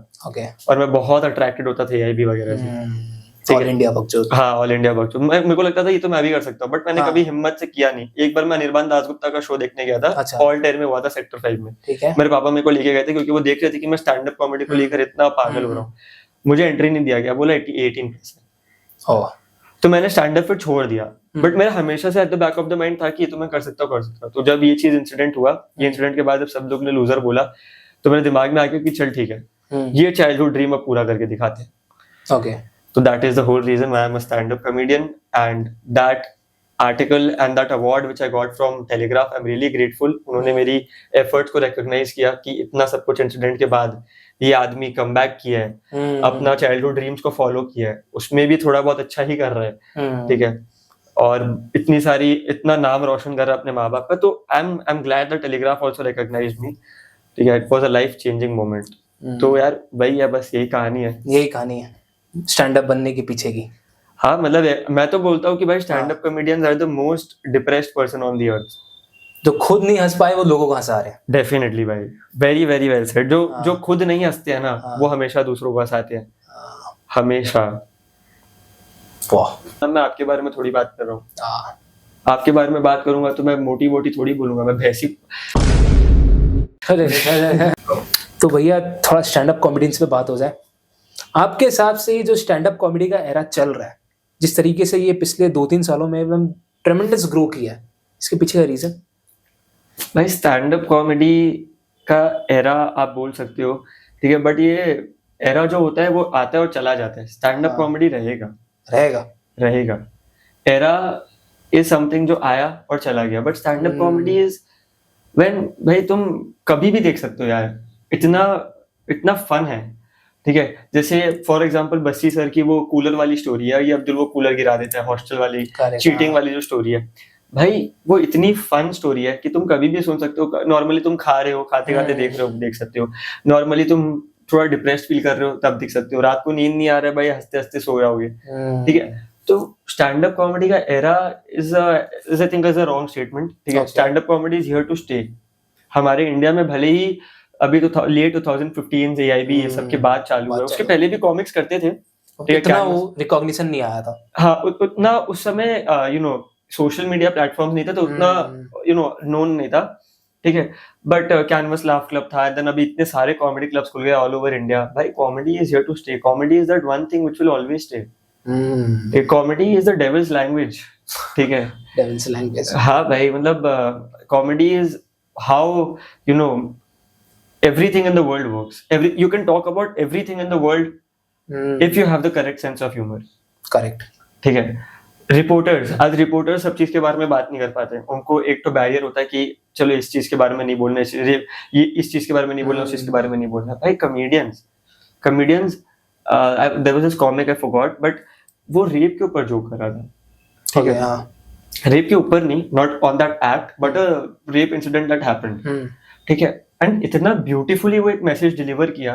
A: और मैं बहुत अट्रैक्टेड होता था AIB वगैरह से,
C: ऑल इंडिया बकचोद।
A: हाँ, ऑल इंडिया बकचोद। मेरे को लगता था ये तो मैं भी कर सकता हूँ, बट मैंने कभी हिम्मत से किया नहीं। एक बार मैं अनिर्बान दासगुप्ता का शो देखने गया था, ऑल टेयर में हुआ था, सेक्टर 5 में। मेरे पापा मेरे को लेके गए थे, क्योंकि वो देख रहे थे कि मैं स्टैंड अप कॉमेडी को लेकर इतना पागल हो रहा हूँ। मुझे एंट्री नहीं दिया गया, बोला 18+। तो मैंने स्टैंड अप फिर छोड़ दिया, बट मेरा हमेशा से at the back of the mind था कि ये तो मैं कर सकता हूँ। तो जब ये चीज इंसिडेंट हुआ, ये इंसिडेंट के बाद जब सब लोग ने लूजर बोला, तो मेरे दिमाग में आ गया कि चल ठीक है, ये चाइल्डहुड ड्रीम अब पूरा करके दिखाते हैं। So that is the whole reason why I'm a stand-up comedian, and that article and that award which I got from Telegraph, I'm really grateful. उन्होंने मेरी efforts को recognize किया कि इतना सब कुछ incident के बाद ये आदमी कम बैक किया है, अपना childhood dreams को follow किया है, उसमें भी थोड़ा बहुत अच्छा ही कर रहा है, ठीक है, और इतना नाम रोशन कर रहा है अपने माँ बाप का। तो I'm glad that Telegraph also recognized me, ठीक है, it was a life changing moment। तो यार भाई बस यही कहानी है
C: स्टैंड अप बनने के पीछे की।
A: हाँ, मतलब मैं तो बोलता हूँ कि भाई stand up comedians are the most depressed person on the earth.
C: जो खुद नहीं हंस पाए वो लोगों को हंसा रहे हैं।
A: डेफिनेटली भाई, वेरी वेरी वेल सेड। जो खुद नहीं हंसते हैं ना, वो हमेशा दूसरों को हंसाते हैं, हमेशा। मैं आपके बारे में थोड़ी बात कर रहा हूँ, आपके बारे में बात करूंगा तो मैं मोटी थोड़ी बोलूंगा, मैं भैंसी।
C: तो भैया थोड़ा स्टैंड अप कॉमेडियंस पे बात हो जाए। आपके हिसाब से ये जो स्टैंड अप कॉमेडी का एरा चल रहा है, जिस तरीके से ये पिछले 2-3 सालों में एकदम ट्रेमेंडस ग्रो किया है, इसके पीछे का रीजन?
A: भाई स्टैंड अप कॉमेडी का एरा आप बोल सकते हो, ठीक है, बट ये एरा जो होता है वो आता है और चला जाता है। स्टैंड अप कॉमेडी रहेगा। एरा इज समथिंग जो आया और चला गया, but stand up comedy is when, भाई तुम कभी भी देख सकते हो यार, इतना फन है, ठीक है। जैसे फॉर एग्जांपल बस्सी सर की वो कूलर वाली स्टोरी है, ये अब्दुल वो कूलर गिरा देता है, हॉस्टल वाली चीटिंग वाली जो स्टोरी है, भाई वो इतनी फन स्टोरी है कि तुम कभी भी सुन सकते हो। नॉर्मली तुम खा रहे हो, खाते खाते देख सकते हो। नॉर्मली तुम थोड़ा डिप्रेस्ड फील कर रहे हो, तब देख सकते हो। रात को नींद नहीं आ रहा है भाई, हंसते हंसते सो जाओगे, ठीक है। तो स्टैंड अप कॉमेडी का era is I think is a wrong statement, ठीक है।
C: Okay.
A: Stand up comedy is here to stay. हमारे इंडिया में भले ही अभी तो लेट 2015 से AIB ये सब के बाद चालू है, उसके पहले भी कॉमिक्स करते थे, ठीक है,
C: इतना वो रिकॉग्निशन नहीं आया था।
A: हाँ उतना उस समय सोशल मीडिया प्लेटफॉर्म्स नहीं था, तो उतना नोन नहीं था, ठीक है। बट कैनवस लाफ क्लब था, देन अभी इतने सारे कॉमेडी क्लब्स खुल गए ऑल ओवर इंडिया। भाई comedy is here to stay, comedy is that one thing which will always stay. Comedy is the devil's language, ठीक है।
C: डेविल्स लैंग्वेज,
A: हाँ भाई, मतलब comedy is how everything in the world works. You can talk about everything in the world if you have the correct sense of humor.
C: Correct.
A: ठीक है। आज reporters सब चीज के बारे में बात नहीं कर पाते, उनको एक तो बैरियर होता है कि चलो इस चीज के बारे में नहीं बोलना, ये इस चीज के बारे में नहीं बोलना, उस चीज के बारे में नहीं बोलना। भाई comedians there was this comic I forgot, but वो रेप के ऊपर जोक कर रहा था, ठीक है।
C: हाँ,
A: रेप के ऊपर नहीं, not on that act, but a rape incident that happened, ठीक है। एंड इतना ब्यूटीफुली वो एक मैसेज डिलीवर किया,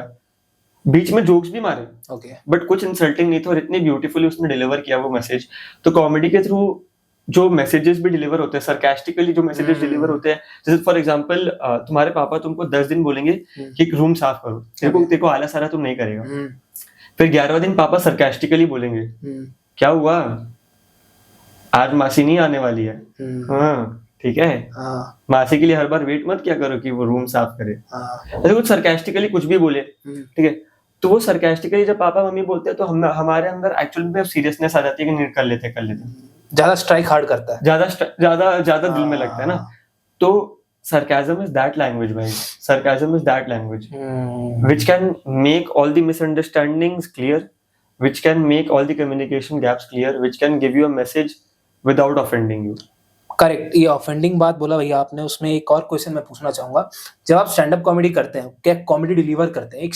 A: बीच में जोक्स भी मारे,
C: ओके,
A: बट कुछ इंसल्टिंग नहीं था, और इतनी ब्यूटीफुली उसने डिलीवर किया वो मैसेज। तो कॉमेडी के थ्रू जो मैसेजेस भी डिलीवर होते हैं, सरकास्टिकली जो मैसेजेस डिलीवर होते हैं, जैसे फॉर एग्जांपल तुम्हारे पापा तुमको 10 दिन बोलेंगे कि रूम साफ करो, तेरे को आलस आ रहा तुम नहीं करेगा, फिर 11वां दिन पापा सरकास्टिकली बोलेंगे क्या हुआ, आज मासी नहीं आने वाली है, हाँ ठीक है, मासी के लिए हर बार वेट मत क्या करो कि वो रूम साफ करे। ऐसे कुछ सरकास्टिकली कुछ भी बोले, ठीक है। तो वो सरकास्टिकली जब पापा मम्मी बोलते हैं तो हमारे अंदर एक्चुअली में सीरियसनेस आ जाती है कि नहीं कर लेते,
C: ज्यादा स्ट्राइक हार्ड करता है,
A: ज्यादा दिल में लगता है ना। तो sarcasm is that language, भाई, sarcasm is that language which can make all the misunderstandings clear, which can make all the communication gaps clear, which can give you a message without offending you.
C: Correct. ये offending बात बोला भैया आपने, उसमें एक और question मैं पूछना चाहूंगा। जब आप स्टैंड अप कॉमेडी करते हैं, क्या कॉमेडी डिलीवर करते हैं, एक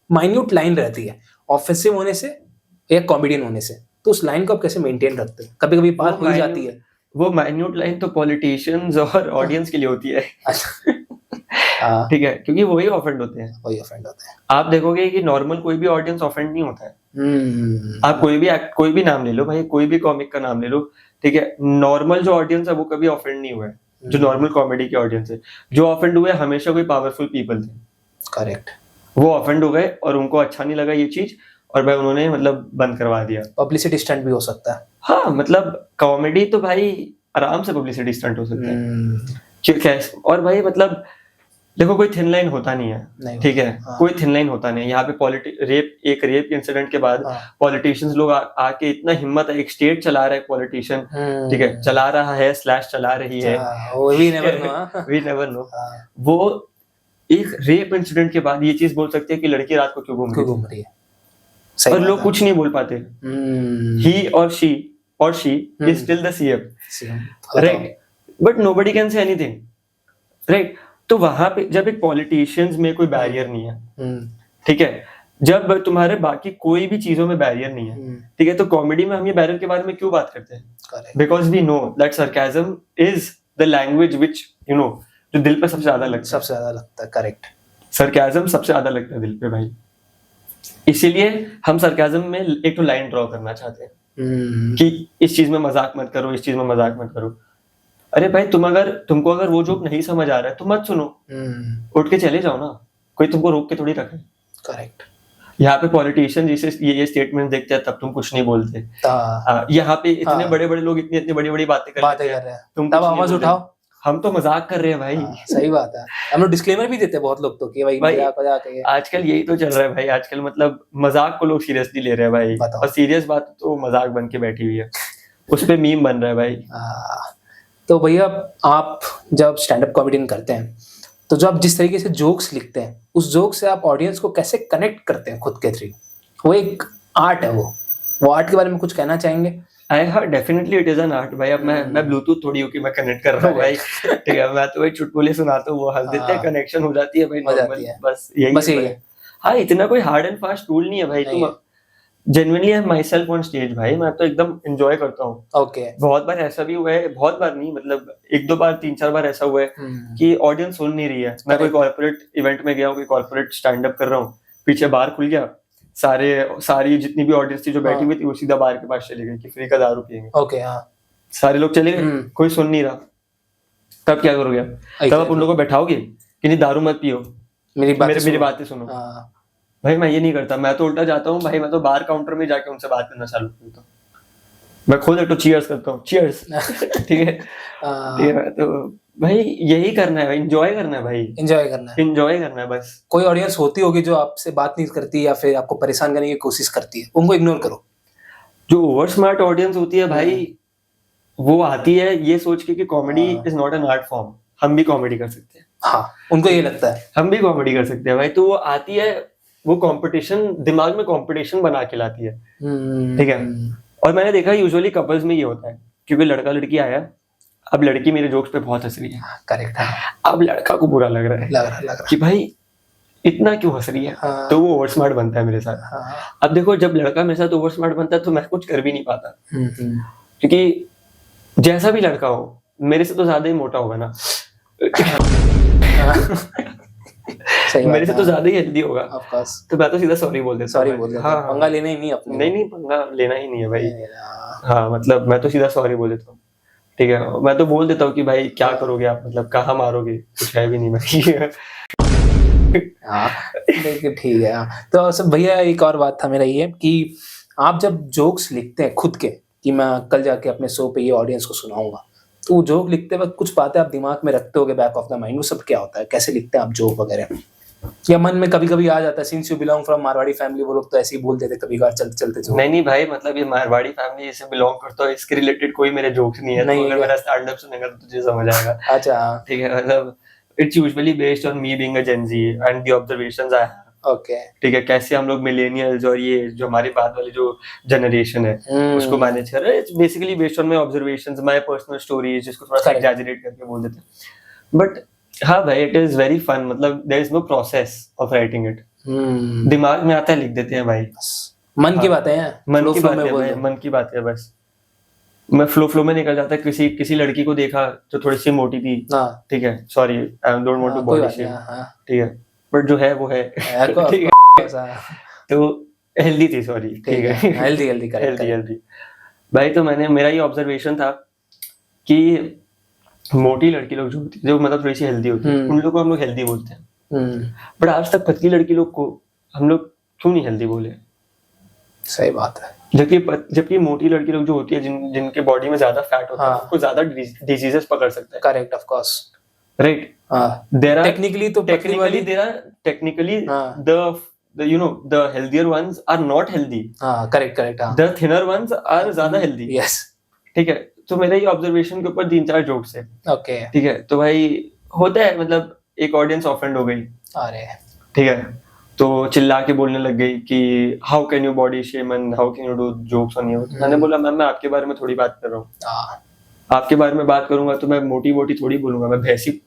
C: माइन्यूट लाइन रहती है ऑफेंसिव होने से या कॉमेडियन होने से, तो उस लाइन को आप कैसे मेंटेन रखते हैं? कभी कभी पार हो ही जाती है
A: वो माइन्यूट लाइन, तो पॉलिटिशियंस और ऑडियंस के लिए होती है, ठीक है, क्योंकि वही ऑफेंड होते हैं। आप देखोगे कि नॉर्मल कोई भी ऑडियंस ऑफेंड नहीं होता है। आप कोई भी नाम ले लो भाई, कोई भी कॉमिक का नाम ले लो, ठीक है, नॉर्मल जो ऑडियंस है वो कभी ऑफेंड नहीं हुआ है। जो नॉर्मल कॉमेडी के ऑडियंस है, जो ऑफेंड हुए हमेशा कोई पावरफुल पीपल थे,
C: करेक्ट।
A: वो ऑफेंड हो गए और उनको अच्छा नहीं लगा ये चीज, और भाई उन्होंने मतलब बंद करवा दिया।
C: पब्लिसिटी स्टंट भी हो सकता है।
A: हाँ, मतलब कॉमेडी तो भाई आराम से पब्लिसिटी स्टंट हो सकता है। और भाई मतलब देखो कोई थिन लाइन होता नहीं है, ठीक है, कोई थिन लाइन होता नहीं है। यहाँ पे रेप इंसिडेंट के बाद पॉलिटिशियंस लोग आके इतना हिम्मत है, एक स्टेट चला रहा है पॉलिटिशियन, ठीक है, चला रहा है / चला रही है,
C: वी नेवर नो।
A: वो एक रेप इंसिडेंट के बाद ये चीज बोल सकते हैं कि लड़की रात को क्यों घूम रही है, और लोग कुछ नहीं बोल पाते। ही और she is still the CM, right, but nobody can say anything, right. तो वहां पे जब एक पॉलिटिशियंस में कोई बैरियर नहीं है, ठीक है, जब तुम्हारे बाकी कोई भी चीजों में बैरियर नहीं है, ठीक है, तो कॉमेडी में हम ये बैरियर के बारे में क्यों बात करते हैं? Because we know that sarcasm is the language which जो दिल पे सबसे ज्यादा लगता है,
C: करेक्ट।
A: सरकाज़म सबसे ज्यादा लगता है दिल पे भाई, इसीलिए हम सरकाज़म में एक तो लाइन ड्रॉ करना चाहते हैं कि इस चीज में मजाक मत करो, इस चीज में मजाक मत करो। अरे भाई तुमको अगर वो जोक नहीं समझ आ रहा है तो मत सुनो, उठ के चले जाओ ना, कोई तुमको रोक के थोड़ी रखे।
C: करेक्ट।
A: यहाँ पे पॉलिटिशियन जैसे ये स्टेटमेंट देखते हैं तब तुम कुछ नहीं बोलते, यहाँ पे इतने बड़े बड़े लोग इतनी बड़ी बड़ी बातें कर रहे हैं, तुम तब आवाज उठाओ, हम तो मजाक कर रहे हैं भाई।
C: सही बात है, हम लोग डिस्क्लेमर भी देते हैं बहुत लोग तो कि भाई मजाक है।
A: आजकल यही तो चल रहा है भाई, आजकल मतलब मजाक को लोग सीरियसली ले रहे हैं भाई, और सीरियस बात तो मजाक बन के बैठी हुई है, उस पे मीम बन रहा है भाई।
C: तो भैया आप जब स्टैंड अप कॉमेडियन करते हैं तो जो आप जिस तरीके से जोक्स लिखते हैं, उस जोक से आप ऑडियंस को कैसे कनेक्ट करते हैं खुद के थ्रू? वो एक आर्ट है, वो आर्ट के बारे में कुछ कहना चाहेंगे?
A: Definitely it is an art भाई। अब मैं ब्लूटूथ थोड़ी हूँ कि मैं कनेक्ट कर रहा हूँ भाई, ठीक है, मैं तो भाई चुटकुले सुनाता हूँ, वो हंस देते हैं, कनेक्शन हो जाती है भाई, नॉर्मल, बस यही है। हाँ, इतना कोई हार्ड एंड फास्ट टूल नहीं है भाई। तुम genuinely I am my self on stage भाई, मैं तो एकदम एंजॉय करता हूँ।
C: ओके।
A: बहुत बार ऐसा भी हुआ है, बहुत बार नहीं, मतलब 1-2 बार 3-4 बार ऐसा हुआ है कि ऑडियंस सुन नहीं रही है। मैं कोई कॉर्पोरेट इवेंट में गया हूँ, कोई कॉर्पोरेट स्टैंड अप कर रहा हूँ, पीछे बार खुल गया, सारी जितनी भी ऑडियंस थी जो बैठी हुई थी वो सीधा बार के पास चली गई कि फ्री का दारू पियेंगे।
C: ओके हाँ
A: सारे लोग चले गए, कोई सुन नहीं रहा। तब क्या करोगे आप? तब आप उन लोगों को बैठाओगे कि नहीं दारू मत पियो, मेरी बातें सुनो। भाई मैं ये नहीं करता, मैं तो उल्टा जाता हूँ भाई, मैं तो बार काउंटर में जाके उनसे बात करना चालू करता हूँ। मैं खुद एक तो चीयर्स करता हूँ, चीयर्स। ठीक है तो भाई यही करना है भाई, एंजॉय करना है भाई, एंजॉय करना है बस।
C: कोई ऑडियंस होती होगी जो आपसे बात नहीं करती या फिर आपको परेशान करने की कोशिश करती है, उनको इग्नोर करो।
A: जो ओवर स्मार्ट ऑडियंस होती है भाई, वो आती है ये सोच के कि comedy is not an art form, हम भी कॉमेडी कर सकते हैं।
C: हाँ उनको ये लगता है
A: हम भी कॉमेडी कर सकते हैं भाई, तो वो आती है, वो कंपटीशन दिमाग में कंपटीशन बना के लाती है। ठीक है, और मैंने देखा यूजुअली कपल्स में ये होता है, क्योंकि लड़का लड़की आया, अब लड़की मेरे जोक्स पे बहुत हंस रही है।
C: करेक्ट है।
A: अब लड़का को बुरा लग रहा है कि भाई इतना क्यों हंस रही है। तो वो ओवर स्मार्ट बनता है मेरे साथ। अब देखो जब लड़का मेरे साथ ओवर स्मार्ट बनता है तो मैं कुछ कर भी नहीं पाता, क्योंकि जैसा भी लड़का हो मेरे से तो ज्यादा ही मोटा होगा ना। मेरे से तो ज्यादा ही हेल्दी होगा, तो मैं तो सीधा सॉरी बोल देता हूँ। हाँ
C: पंगा लेना ही नहीं अपने,
A: नहीं पंगा लेना ही नहीं है भाई। हाँ मतलब मैं तो सीधा सॉरी बोल देता हूँ। ठीक है, मैं तो बोल देता हूँ कि भाई क्या करोगे आप, मतलब कहाँ मारोगे, कुछ है भी नहीं भाई।
C: ठीक है। तो सब भैया एक और बात था मेरा ये कि आप जब जोक्स लिखते हैं खुद के, कि मैं कल जाके अपने शो पे ये ऑडियंस को सुनाऊंगा, तो जोक लिखते वक्त कुछ बातें आप दिमाग में रखते होगे बैक ऑफ द माइंड, वो सब क्या होता है, कैसे लिखते हैं आप जोक वगैरह, या मन में कभी कभी आ जाता है? Since you belong from Marwari family, वो लोग तो ऐसे ही बोल देते कभी कभार चलते चलते।
A: नहीं भाई, मतलब ये मारवाड़ी फैमिली से बिलोंग करता है, इसके रिलेटेड कोई मेरे जोक्स नहीं है। तो अगर मेरा स्टैंड अप सुनेगा तो तुझे समझ आएगा।
C: अच्छा
A: ठीक है, मतलब it's usually based on me being a gen Z and the observations I have.
C: Okay
A: ठीक है, कैसे हम लोग मिलेनियल्स और ये जो हमारे बाद वाली जो जनरेशन है उसको मैनेज कर रहे हैं। It's basically based on my observations, my personal stories, जिसको थोड़ा सा एग्जैजरेट करके बोल देते हैं। बट हाँ भाई, इट इज वेरी फन, मतलब there is no process of writing it. दिमाग में आता है लिख देते हैं भाई,
C: मन की बातें हैं,
A: मन की बात है, मन की बात है बस। मैं फ्लो में निकल जाता है। किसी लड़की को देखा जो थोड़ी सी मोटी थी, ठीक है, sorry I don't want to body shame, ठीक है, बट जो है वो है, ठीक है, तो हेल्दी थी, सॉरी, ठीक है, हेल्दी भाई। तो मेरा ये ऑब्जर्वेशन था कि मोटी लड़की लोग जो होती है, जो मतलब थोड़ी सी हेल्दी होती है, उन लोगों को हम लोग हेल्दी बोलते हैं। बट आज तक पतली लड़की लोग को हम लोग क्यों नहीं हेल्दी बोले?
C: सही बात है।
A: जबकि मोटी लड़की लोग जो होती है, जिनके बॉडी में ज्यादा फैट होता है, उनको ज्यादा डिजीजेस पकड़ सकता है।
C: Correct, of course,
A: right. There are technically the you know the healthier ones are not healthy.
C: Correct
A: the thinner ones are ज्यादा healthy.
C: yes,
A: ठीक है, तो मेरे ये ऑब्जर्वेशन के ऊपर 3-4 जोक्स है।
C: ओके,
A: ठीक है, तो भाई होता है, मतलब एक ऑडियंस ऑफेंड हो गई,
C: अरे
A: ठीक है, तो चिल्ला के बोलने लग गई कि how can you body shame and how can you do jokes on you. मैंने बोला मैम, मैं आपके बारे में थोड़ी बात कर रहा हूँ। आपके बारे में बात करूंगा तो मैं मोटी थोड़ी बोलूंगा, मैं भैंसी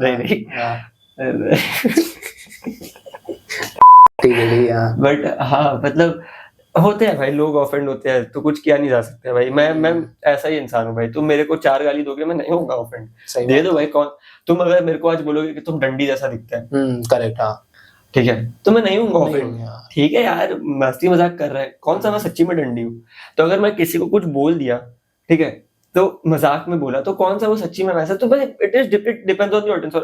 A: नहीं बट हाँ, मतलब होते हैं भाई, लोग ऑफेंड होते हैं, तो कुछ किया नहीं जा सकता भाई। मैं ऐसा ही इंसान हूँ भाई। तुम मेरे को 4 गाली दोगे, मैं नहीं होऊंगा ऑफेंड। दे दो भाई, कौन तुम अगर मेरे को आज बोलोगे कि तुम डंडी जैसा दिखता है,
C: करेक्ट, हाँ,
A: ठीक है, तो मैं नहीं हूँ ऑफेंड। ठीक है यार, मस्ती मजाक कर रहा है, कौन सा मैं सच्ची में डंडी हूँ? तो अगर मैं किसी को कुछ बोल दिया, ठीक है, तो मजाक में बोला, तो कौन सा वो सच्ची में वैसा? तो भाई it depends on the audience.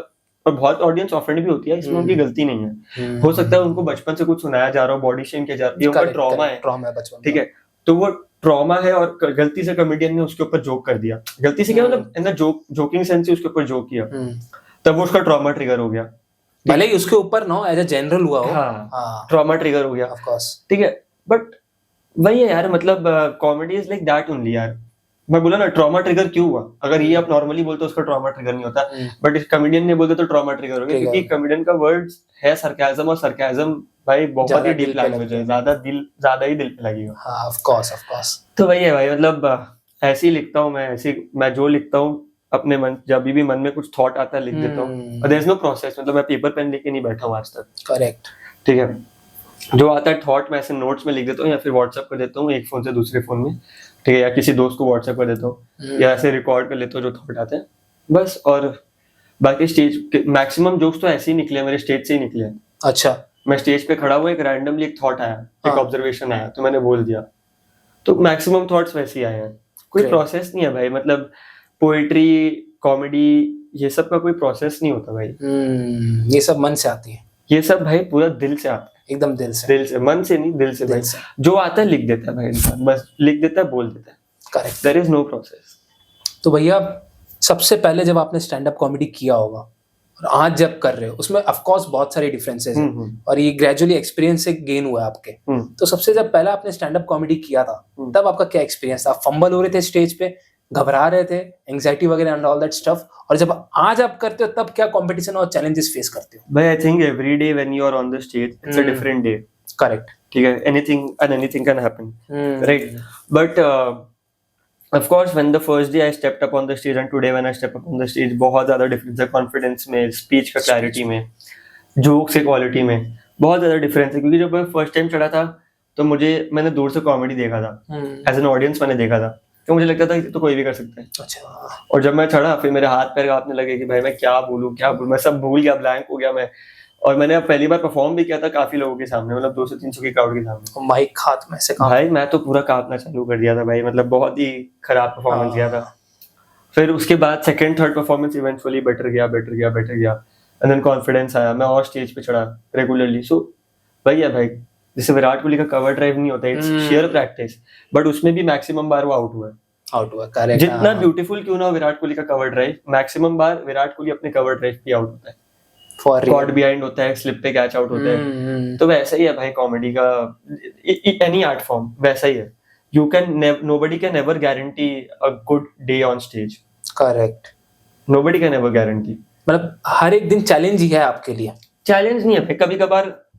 A: और बहुत ऑडियंस ऑफेंड भी होती है, इसमें उनकी गलती नहीं है। हो सकता है उनको बचपन से कुछ सुनाया जा रहा हो, बॉडी शेम किया जा रहा है, उनका ट्रॉमा है बचपन, ठीक है, तो वो ट्रॉमा है और गलती से कॉमेडियन ने उसके ऊपर जोक कर दिया। गलती से क्या मतलब, इन द जोकिंग सेंस से उसके ऊपर जोक किया, तब वो उसका ट्रॉमा ट्रिगर हो गया।
C: भले ही उसके ऊपर नो एज अ जनरल हुआ हो,
A: हाँ, ट्रॉमा ट्रिगर हो गया,
C: ऑफ कोर्स,
A: ठीक है। बट वही है यार, मतलब comedy is like that only यार। मैं बोला ना, ट्रॉमा ट्रिगर क्यों हुआ? अगर ये आप नॉर्मली बोलते हो उसका ट्रॉमा ट्रिगर नहीं होता, बट इस कॉमेडियन ने बोलते तो ट्रॉमा ट्रिगर हो गया, क्योंकि कॉमेडियन का वर्ड है सरकाज़म, और सरकाज़म भाई बहुत ही डीप लैंग्वेज है, ज्यादा ही दिल पे लगेगा।
C: हाँ, ऑफ कोर्स।
A: तो वही है भाई, मतलब ऐसे ही लिखता हूँ मैं जो लिखता हूँ अपने मन, जब भी मन में कुछ थॉट आता है लिख देता हूँ। देयर इज नो प्रोसेस, मतलब मैं पेपर पेन लेके नहीं बैठा हूँ आज तक।
C: करेक्ट,
A: ठीक है, जो आता है थॉट मैं ऐसे नोट्स में लिख देता हूँ, या फिर व्हाट्सएप कर देता हूँ एक फोन से दूसरे फोन में, ठीक है, या किसी दोस्त को व्हाट्सएप कर देता हूँ, या ऐसे रिकॉर्ड कर लेता हूँ जो थॉट आते हैं बस। और बाकी स्टेज मैक्सिमम जोक्स तो ऐसे ही निकले, मेरे स्टेज से ही निकले।
C: अच्छा,
A: मैं स्टेज पे खड़ा हुआ, एक रैंडमली एक थॉट आया, एक
C: हाँ।
A: ऑब्जर्वेशन आया, तो मैंने बोल दिया। तो मैक्सिमम थॉट्स वैसे ही आए हैं, कोई
C: Great.
A: प्रोसेस नहीं है भाई। मतलब पोएट्री, कॉमेडी, ये सब का कोई प्रोसेस नहीं होता भाई।
C: ये सब मन से आती है,
A: ये सब भाई पूरा दिल से आता है,
C: एकदम दिल से।
A: दिल से, मन से नहीं, दिल से
C: दिल
A: भाई।
C: से।
A: जो आता है लिख देता है भाई इंसान, बस लिख देता है, बोल देता है,
C: correct.
A: There is no process.
C: तो भैया सबसे पहले जब आपने स्टैंड अप कॉमेडी किया होगा और आज जब कर रहे हो, उसमें ऑफ कोर्स बहुत सारे डिफरेंसेस हैं और ये ग्रेजुअली एक्सपीरियंस से गेन हुआ है आपके। तो सबसे जब पहला आपने स्टैंड अप कॉमेडी किया था, तब आपका क्या एक्सपीरियंस था? फंबल हो रहे थे स्टेज पे, घबरा रहे थे, एंग्जाइटी वगैरह एंड ऑल दैट स्टफ, और जब आज आप करते हो तब क्या कंपटीशन और चैलेंजेस फेस करते हो?
A: भाई I think every day when you are on the stage it's a different day.
C: Correct.
A: ठीक है, anything can happen, right? But of course when the first day I stepped up on the stage and today when I step up on the stage, बहुत ज्यादा difference है confidence में, speech का clarity में, jokes की quality में बहुत ज्यादा डिफरेंस है। क्योंकि जब मैं फर्स्ट टाइम चढ़ा था तो मैंने दूर से कॉमेडी देखा था, एज एन ऑडियंस मैंने देखा था, तो मुझे लगता था कि तो कोई भी कर सकता है।
C: अच्छा।
A: और जब मैं चढ़ा फिर मेरे हाथ पैर कांपने लगे कि भाई मैं क्या बोलूं, मैं सब भूल गया, ब्लैंक हो गया मैं। और मैंने पहली बार परफॉर्म भी किया था काफी लोगों के सामने, मतलब 200-300 की क्राउड के सामने।
C: माइक हाथ में से
A: भाई मैं तो पूरा कांपना चालू कर दिया था भाई, मतलब बहुत ही खराब परफॉर्मेंस किया था। फिर उसके बाद second third performance eventually better गया एंड देन कॉन्फिडेंस आया, मैं और स्टेज पे चढ़ा रेगुलरली। सो भाई जैसे विराट कोहली का कवर ड्राइव नहीं होता, इट्स शेयर प्रैक्टिस, बट उसमें भी मैक्सिमम बार वो आउट हुआ। करेक्ट। जितना ब्यूटीफुल क्यों ना हो विराट कोहली का कवर ड्राइव, मैक्सिमम बार विराट कोहली अपने कवर ड्राइव पे आउट होता है, कॉट बिहाइंड होता है, स्लिप पे कैच आउट होता है। तो वैसा ही है भाई कॉमेडी का, एनी आर्ट फॉर्म वैसा ही है। nobody can ever guarantee a good day on stage.
C: Correct.
A: Nobody can ever guarantee.
C: मतलब हर एक दिन चैलेंज ही है आपके लिए?
A: चैलेंज नहीं है भाई,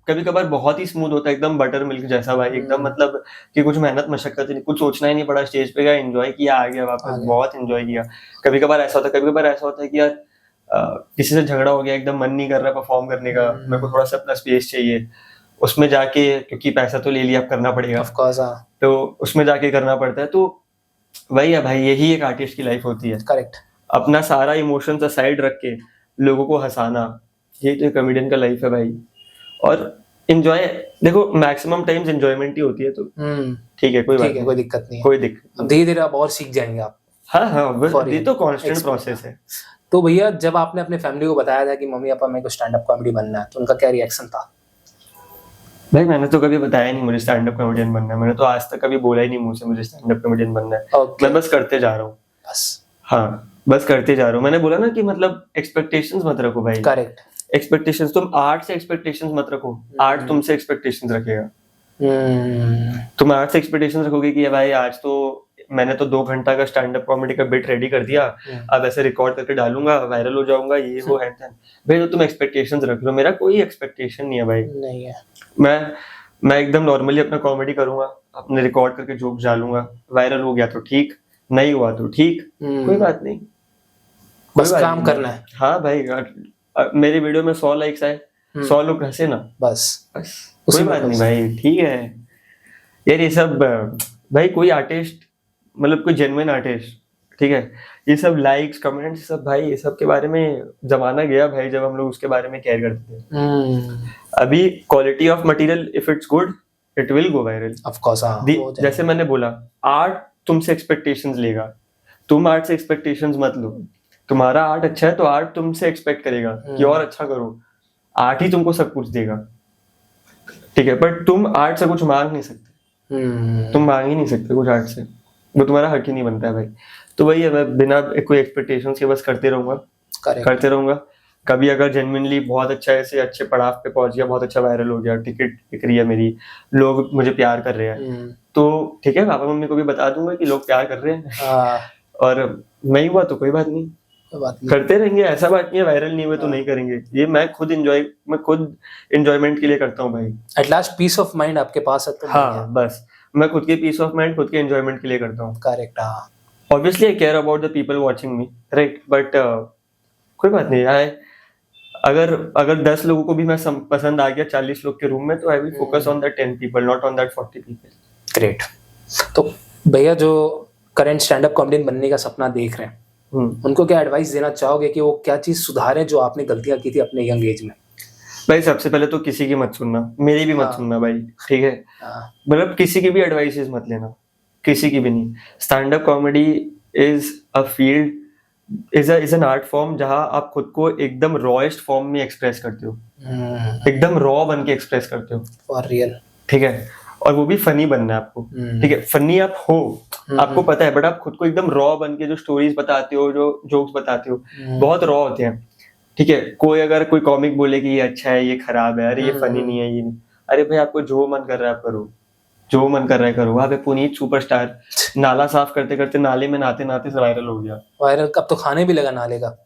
A: कभी कभार बहुत ही स्मूथ होता है, एकदम बटर मिल्क जैसा भाई, एकदम मतलब कि कुछ मेहनत मशक्कत नहीं, कुछ सोचना ही नहीं पड़ा, स्टेज पे गया, एंजॉय किया, आ गया वापस, बहुत एंजॉय किया। कभी कभार ऐसा होता है कि यार किसी से झगड़ा हो गया, एकदम मन नहीं कर रहा परफॉर्म करने का, मेरे को थोड़ा सा अपना स्पेस चाहिए, उसमें जाके, क्योंकि पैसा तो ले लिया अब करना पड़ेगा,
C: ऑफ कोर्स,
A: तो उसमें जाके करना पड़ता है। तो वही है भाई, यही एक आर्टिस्ट की लाइफ होती है।
C: करेक्ट।
A: अपना सारा इमोशंस असाइड रख के लोगों को हंसाना, यही तो कॉमेडियन का लाइफ है भाई। और एंजॉय, देखो मैक्सिमम टाइम्स एंजॉयमेंट ही होती है, तो ठीक है, कोई
C: दिक्कत नहीं है,
A: कोई दिक्कत।
C: धीरे धीरे आप और सीख जाएंगे आप।
A: हाँ, ये तो कांस्टेंट प्रोसेस है।
C: तो भैया जब आपने अपने फैमिली को बताया था कि मम्मी पापा मेरे को स्टैंड अप कॉमेडी बनना है, तो उनका क्या रिएक्शन था?
A: भाई मैंने तो कभी बताया नहीं मुझे स्टैंड अप कॉमेडियन बनना है, मैंने तो आज तक कभी बोला ही नहीं मुझे मुझे स्टैंड अप कॉमेडियन बनना है। मैं बस करते जा रहा हूँ, बस करते जा रहा हूँ। मैंने बोला ना कि मतलब एक्सपेक्टेशंस मत रखो भाई।
C: करेक्ट।
A: एक्सपेक्टेशंस, तुम आर्ट से एक्सपेक्टेशंस मत रखो, आर्ट तुमसे एक्सपेक्टेशंस रखेगा। तुम आर्ट से एक्सपेक्टेशंस रखोगे कि भाई आज तो मैंने तो 2 घंटा का स्टैंड अप कॉमेडी का बिट रेडी कर दिया, अब ऐसे रिकॉर्ड करके डालूंगा, वायरल हो जाऊंगा, ये वो है भाई। तो तुम एक्सपेक्टेशंस रख लो, मेरा कोई एक्सपेक्टेशन नहीं है भाई, नहीं है। मैं एकदम नॉर्मली अपना कॉमेडी करूंगा, अपने रिकॉर्ड करके जोक डालूंगा, वायरल हो गया तो ठीक, नहीं हुआ तो ठीक, कोई बात नहीं,
C: बस काम करना है।
A: हाँ भाई, मेरे वीडियो में 100 लाइक्स आए, 100 लोग हंसे ना, बस कोई बात नहीं भाई, ठीक है यार। ये सब भाई, कोई आर्टिस्ट, मतलब कोई जेन्युइन आर्टिस्ट, ठीक है, ये सब लाइक्स कमेंट्स सब भाई, ये सब के बारे में जमाना गया भाई, जब हम लोग उसके बारे में केयर करते थे। अभी quality of material, if it's good it will go viral, of course. जैसे मैंने बोला, आर्ट तुमसे एक्सपेक्टेशंस लेगा, तुम आर्ट से एक्सपेक्टेशंस मत लो। तुम्हारा आर्ट अच्छा है तो आर्ट तुमसे एक्सपेक्ट करेगा कि और अच्छा करो, आर्ट ही तुमको सब कुछ देगा, ठीक है, बट तुम आर्ट से कुछ मांग नहीं सकते, तुम मांग ही नहीं सकते कुछ आर्ट से, वो तुम्हारा हक ही नहीं बनता है भाई। तो वही है, मैं बिना कोई एक्सपेक्टेशंस के बस करते रहूंगा। कभी अगर जेन्युइनली बहुत अच्छा ऐसे अच्छे पड़ाव पे पहुंच गया, बहुत अच्छा वायरल हो गया, टिकट बिक रही है मेरी, लोग मुझे प्यार कर रहे हैं, तो ठीक है, पापा मम्मी को भी बता दूंगा कि लोग प्यार कर रहे हैं, और नहीं हुआ तो कोई बात नहीं, करते रहेंगे, ऐसा बात नहीं है वायरल नहीं हुए तो नहीं करेंगे। ये मैं खुद एंजॉयमेंट के लिए करता हूँ भाई।
C: At last peace of mind आपके पास है तो
A: हाँ, बस मैं खुद के पीस ऑफ माइंड, खुद के एंजॉयमेंट के लिए करता हूँ।
C: Correct.
A: Obviously I care about the people watching me, right, but कोई बात नहीं है, अगर 10 लोगों को भी मैं पसंद आ गया 40 लोग के रूम में, तो I will focus on that 10 people, not on that 40 people।
C: Great. तो भैया जो करंट स्टैंड अप कॉमेडियन बनने का सपना देख रहे हैं, उनको क्या एडवाइस देना चाहोगे कि वो क्या चीज सुधारें जो आपने गलतियां की थी अपने यंग एज में?
A: भाई सबसे पहले तो किसी की मत सुनना, मेरी भी मत
C: हाँ।
A: सुनना भाई, ठीक है।
C: हाँ,
A: मतलब किसी की भी एडवाइसेस मत लेना, किसी की भी नहीं। Stand up comedy is a field, is an art form जहां आप खुद को एकदम रॉएस्ट फॉर्म में एक्सप्रेस करते हो, एकदम रॉ बन के एक्सप्रेस करते हो,
C: फॉर रियल।
A: ठीक है। और वो भी फनी बनना है आपको, ठीक है। फनी आप हो, आपको पता है, बट आप खुद को एकदम रॉ बन के जो स्टोरीज बताते हो, जो जोक्स बताते हो, बहुत रॉ होते हैं, ठीक है। कोई अगर कोई कॉमिक बोले कि ये अच्छा है, ये खराब है, अरे ये फनी नहीं है, ये नहीं, अरे भाई आपको जो मन कर रहा है आप करो, जो मन कर रहा है करो। वहां पे पुनीत सुपरस्टार नाला साफ करते करते नाले में नहाते नहाते वायरल हो गया।
C: वायरल अब तो खाने भी लगा नाले का,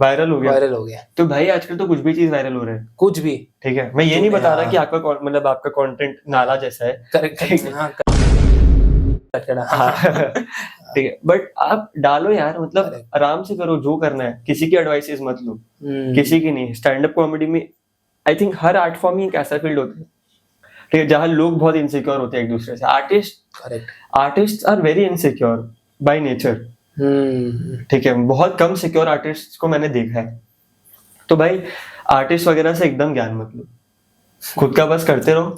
A: वायरल हो गया,
C: वायरल हो गया।
A: तो भाई आजकल तो कुछ भी चीज वायरल हो रहा है,
C: कुछ भी,
A: ठीक है। मैं ये नहीं बता रहा कि आपका मतलब आपका कंटेंट नाला जैसा है,
C: करेक्ट। हाँ,
A: ठीक है, बट आप डालो यार, मतलब
C: Correct.
A: आराम से करो, जो करना है। किसी की एडवाइसेस मत लो, किसी की नहीं। स्टैंड अप कॉमेडी में आई थिंक हर आर्ट फॉर्म ही एक ऐसा फील्ड होता है, ठीक है, जहाँ लोग बहुत इनसिक्योर होते हैं एक दूसरे से। Artist are very insecure by nature, ठीक है। बहुत कम सिक्योर आर्टिस्ट को मैंने देखा है। तो भाई आर्टिस्ट वगैरह से एकदम ज्ञान मत लो, खुद का बस करते रहो,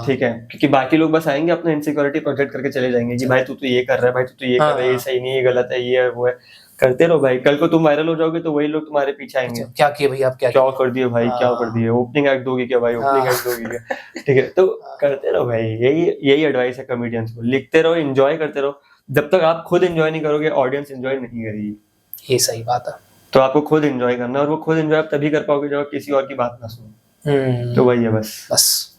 A: ठीक है। क्योंकि बाकी लोग बस आएंगे अपना इनसिक्योरिटी प्रोजेक्ट करके चले जाएंगे कि भाई तू तो ये कर रहा है, भाई तू तो ये कर रहा है, ये सही नहीं, ये गलत है, ये है, वो है। करते रहो भाई, कल को तुम वायरल हो जाओगे तो वही लोग तुम्हारे पीछे आएंगे,
C: क्या किए भाई, आप क्या
A: कर दिए भाई, क्या कर दिए, ओपनिंग एक्ट दोगे क्या भाई, ओपनिंग एक्ट दोगे क्या, ठीक है। तो करते रहो भाई, यही एडवाइस है कॉमेडियंस को। लिखते रहो, एंजॉय करते रहो। जब तक आप खुद एंजॉय नहीं करोगे, ऑडियंस एंजॉय नहीं करेगी।
C: ये सही बात है।
A: तो आपको खुद एंजॉय करना, और वो खुद एंजॉय आप तभी कर पाओगे जब आप किसी और की बात ना सुनो। तो वही है बस।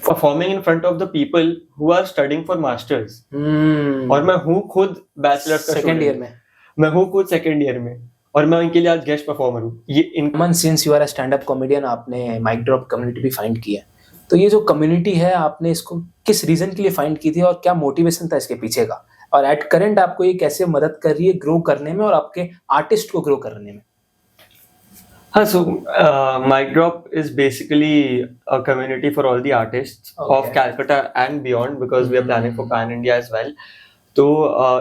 A: Performing in front of the people who are studying for masters, और मैं हूँ खुद बैचलर्स का
C: सेकंड ईयर में,
A: मैं हूँ खुद सेकंड ईयर में, और मैं उनके लिए आज गेस्ट परफॉर्मर हूँ। ये
C: since you are a stand up comedian, आपने माइक ड्रॉप कम्युनिटी भी फाइंड की है, तो ये जो कम्युनिटी है आपने इसको किस रीजन के लिए फाइंड की थी और क्या मोटिवेशन था इसके पीछे का, और एट करंट आपको ये कैसे मदद कर रही है ग्रो करने में और आपके आर्टिस्ट को ग्रो करने में?
A: हाँ, so Mic Drop is basically a community for all the artists of Calcutta and beyond, because we are planning for Pan India as well. So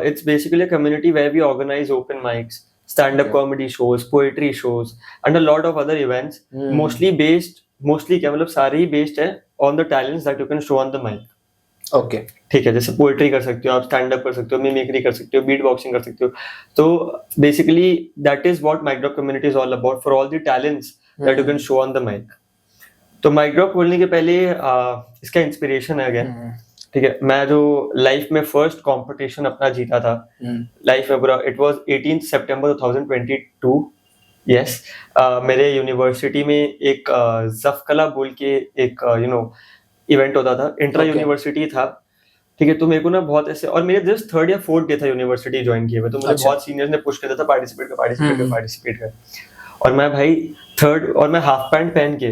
A: it's basically a community where we organize open mics, stand-up comedy shows, poetry shows, and a lot of other events. Mostly क्या मतलब सारे ही based है on the talents that you can show on the mic.
C: Okay,
A: ठीक है। जैसे poetry कर सकते हो आप, स्टैंड अप कर सकते हो, मिमिक्री कर सकते हो, बीट बॉक्सिंग कर सकते हो। तो basically that is what mic drop community is all about, for all the talents that you can show on the mic. तो माइक ड्रॉप खोलने के पहले इसका इंस्पिरेशन है अगेन, ठीक है। मैं जो लाइफ में फर्स्ट कंपटीशन अपना जीता था लाइफ में पूरा, इट वाज 18 सितंबर 2022, यस। मेरे यूनिवर्सिटी में एक जफकला बोल के एक इवेंट होता था, इंट्रा यूनिवर्सिटी था, ठीक है। तो मेरे को ना बहुत ऐसे, और मेरे जस्ट 3rd या 4th डे था यूनिवर्सिटी ज्वाइन किए हुए, तो मुझे बहुत सीनियर्स ने पुश किया था पार्टिसिपेट कर। और मैं भाई 3rd, और मैं हाफ पैंट पहन के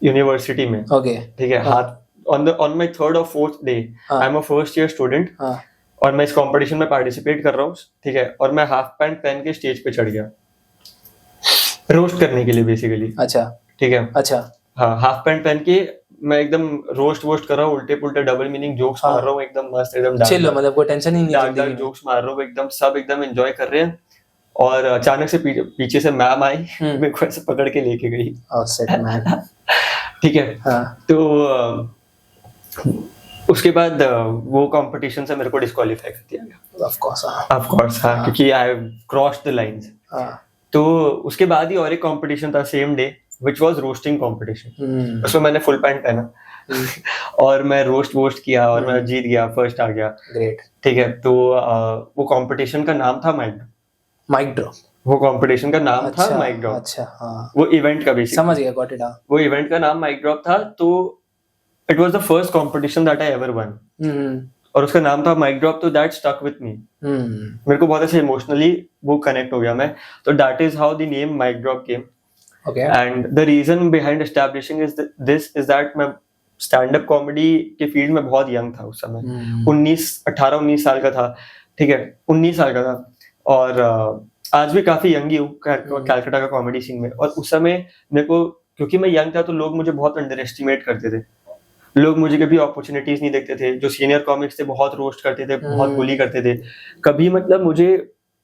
A: यूनिवर्सिटी में, ठीक है, हाथ ऑन माय 3rd और 4th day, I am a first year student, और मैं इस कंपटीशन में पार्टिसिपेट कर रहा हूँ, ठीक है। और मैं हाफ पैंट पहन के स्टेज पे चढ़ गया रोस्ट करने के लिए बेसिकली,
C: अच्छा,
A: ठीक है। अच्छा, हाँ, हाफ पैंट पहन के मैं एकदम रोस्ट कर रहा हूँ, उल्टे पुल्टे डबल मीनिंग जोक्स मार रहा हूँ, एकदम मस्त, एकदम
C: चिल, मतलब कोई टेंशन ही नहीं है,
A: डार्क जोक्स मार रहा हूँ, एकदम सब एकदम एंजॉय कर रहे हैं। और अचानक से पीछे से मैम आई, मेरे को ऐसे पकड़ के लेके गई, ठीक है। तो उसके बाद वो कंपटीशन से मेरे को डिस्क्वालीफाई कर दिया गया, ऑफ कोर्स, हाँ, क्योंकि I have crossed the lines. तो उसके बाद ही और एक कंपटीशन था same day, which was roasting competition. उसमें मैंने फुल पैंट पहना और मैं रोस्ट किया और मैं जीत गया, फर्स्ट आ गया। ग्रेट, ठीक है। तो वो कंपटीशन का नाम था माइक ड्रॉप। वो कंपटीशन का नाम था माइक ड्रॉप। अच्छा, हाँ। वो इवेंट का बेसिक, समझ गया, गॉट इट। वो इवेंट का नाम माइक ड्रॉप था। तो it was the first competition that I ever one, और उसका नाम था माइक ड्रॉप। तो दैट स्टक विथ मी, मेरे को बहुत ऐसे इमोशनली वो कनेक्ट हो गया मैं। तो that is how the name mic drop came. Okay. And the reason behind establishing this is that मैं स्टैंड अप कॉमेडी के फील्ड में बहुत यंग था उस समय, 18-19 साल का था, ठीक है, 19 साल का था। और आज भी काफी यंग ही हूँ कैलकाटा का कॉमेडी सीन में। और उस समय मेरे को, क्योंकि मैं यंग था, तो लोग मुझे बहुत अंडर एस्टिमेट करते थे, लोग मुझे कभी अपॉर्चुनिटीज नहीं देखते थे। जो सीनियर कॉमिक्स थे बहुत रोस्ट करते थे, बहुत बुली करते थे, कभी मतलब मुझे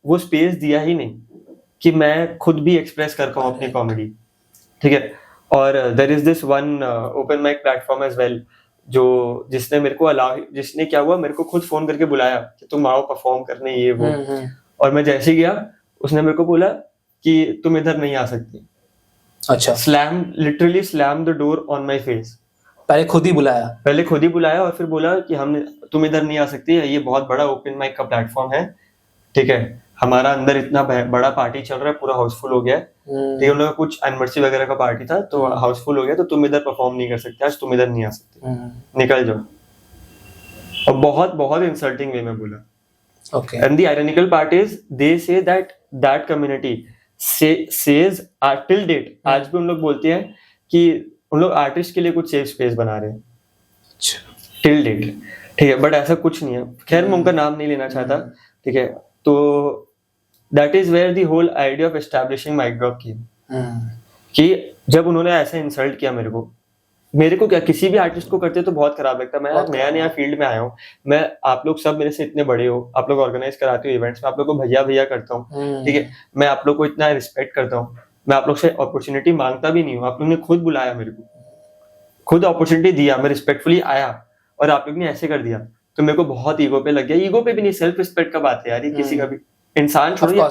A: वो स्पेस दिया ही नहीं कि मैं खुद भी एक्सप्रेस कर पाऊँ अपनी कॉमेडी, ठीक है। और there is this one open mic platform as well, जिसने मेरे को जिसने क्या हुआ, मेरे को खुद फोन करके बुलाया कि तुम आओ परफॉर्म करने ये वो। और मैं जैसे ही गया, उसने मेरे को बोला कि तुम इधर नहीं आ सकती।
C: अच्छा,
A: literally slam the door on my face.
C: पहले खुद ही बुलाया
A: और फिर बोला कि तुम इधर नहीं आ सकती, ये बहुत बड़ा ओपन माइक का प्लेटफॉर्म है, ठीक है, हमारा अंदर इतना बड़ा पार्टी चल रहा है, पूरा हाउसफुल हो गया है, ठीक है, उन लोगों का कुछ एनिवर्सरी वगैरह का पार्टी था तो हाउसफुल हो गया, तो तुम इधर परफॉर्म नहीं कर सकते आज, तुम इधर नहीं आ सकते, निकल जाओ। और बहुत बहुत इंसल्टिंग वे में बोला।
C: Okay.
A: And the ironical part is they say that community says till date, आज भी उन लोग बोलते हैं कि उन लोग आर्टिस्ट के लिए कुछ सेफ स्पेस बना रहे हैं till date, ठीक है, बट ऐसा कुछ नहीं है। खैर मैं उनका नाम नहीं लेना चाहता, ठीक है। तो that is where the whole idea of establishing mic drop came, कि जब उन्होंने ऐसा इंसल्ट किया मेरे को क्या, किसी भी आर्टिस्ट को करते तो बहुत खराब लगता। मैं नया फील्ड में आया हूँ, मैं आप लोग सब मेरे से इतने बड़े हो, आप लोग ऑर्गेनाइज कराते हो इवेंट्स में, आप लोग को भैया भैया करता हूँ, ठीक है, मैं आप लोग को इतना रिस्पेक्ट करता हूँ, मैं आप लोग से अपॉर्चुनिटी मांगता भी नहीं हूँ, आप लोग ने खुद बुलाया मेरे को, खुद अपॉर्चुनिटी दिया, मैं रिस्पेक्टफुली आया, और आप लोग ने ऐसे कर दिया, तो मेरे को बहुत ईगो पे लग गया। ईगो पे भी नहीं, सेल्फ रिस्पेक्ट का बात है यार, ये किसी का भी इंसान छोड़िए,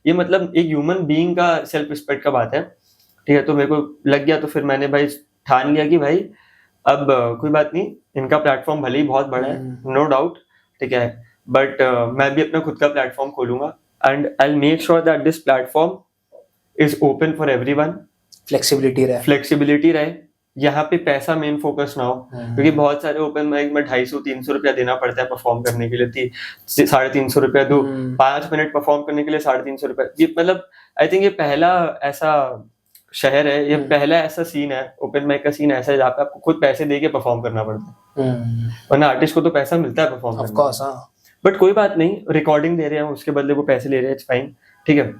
A: ये मतलब एक ह्यूमन बीइंग का सेल्फ रिस्पेक्ट का बात है, ठीक है। तो मेरे को लग गया, तो फिर मैंने भाई ठान लिया कि भाई अब कोई बात नहीं, इनका प्लेटफॉर्म भले ही बहुत बड़ा है, नो डाउट, ठीक है, बट मैं भी अपना खुद का प्लेटफॉर्म खोलूंगा, and I will make sure that this platform is open for everyone, flexibility रहे, यहाँ पे पैसा मेन फोकस ना हो, क्योंकि बहुत सारे ओपन माइक में 250-300 रुपया देना पड़ता है परफॉर्म करने के लिए, 350 रुपया दो, 5 मिनट परफॉर्म करने के लिए 350 रुपया। ये मतलब आई थिंक ये पहला ऐसा शहर है, ये पहला ऐसा सीन है, ओपन माइक का सीन ऐसा है जहाँ पे आपको खुद पैसे दे के परफॉर्म करना पड़ता है, वरना आर्टिस्ट को तो पैसा मिलता है परफॉर्म करने का, बट कोई बात नहीं, रिकॉर्डिंग दे रहे हैं, उसके बदले वो पैसे ले रहे हैं, इट्स फाइन, ठीक है।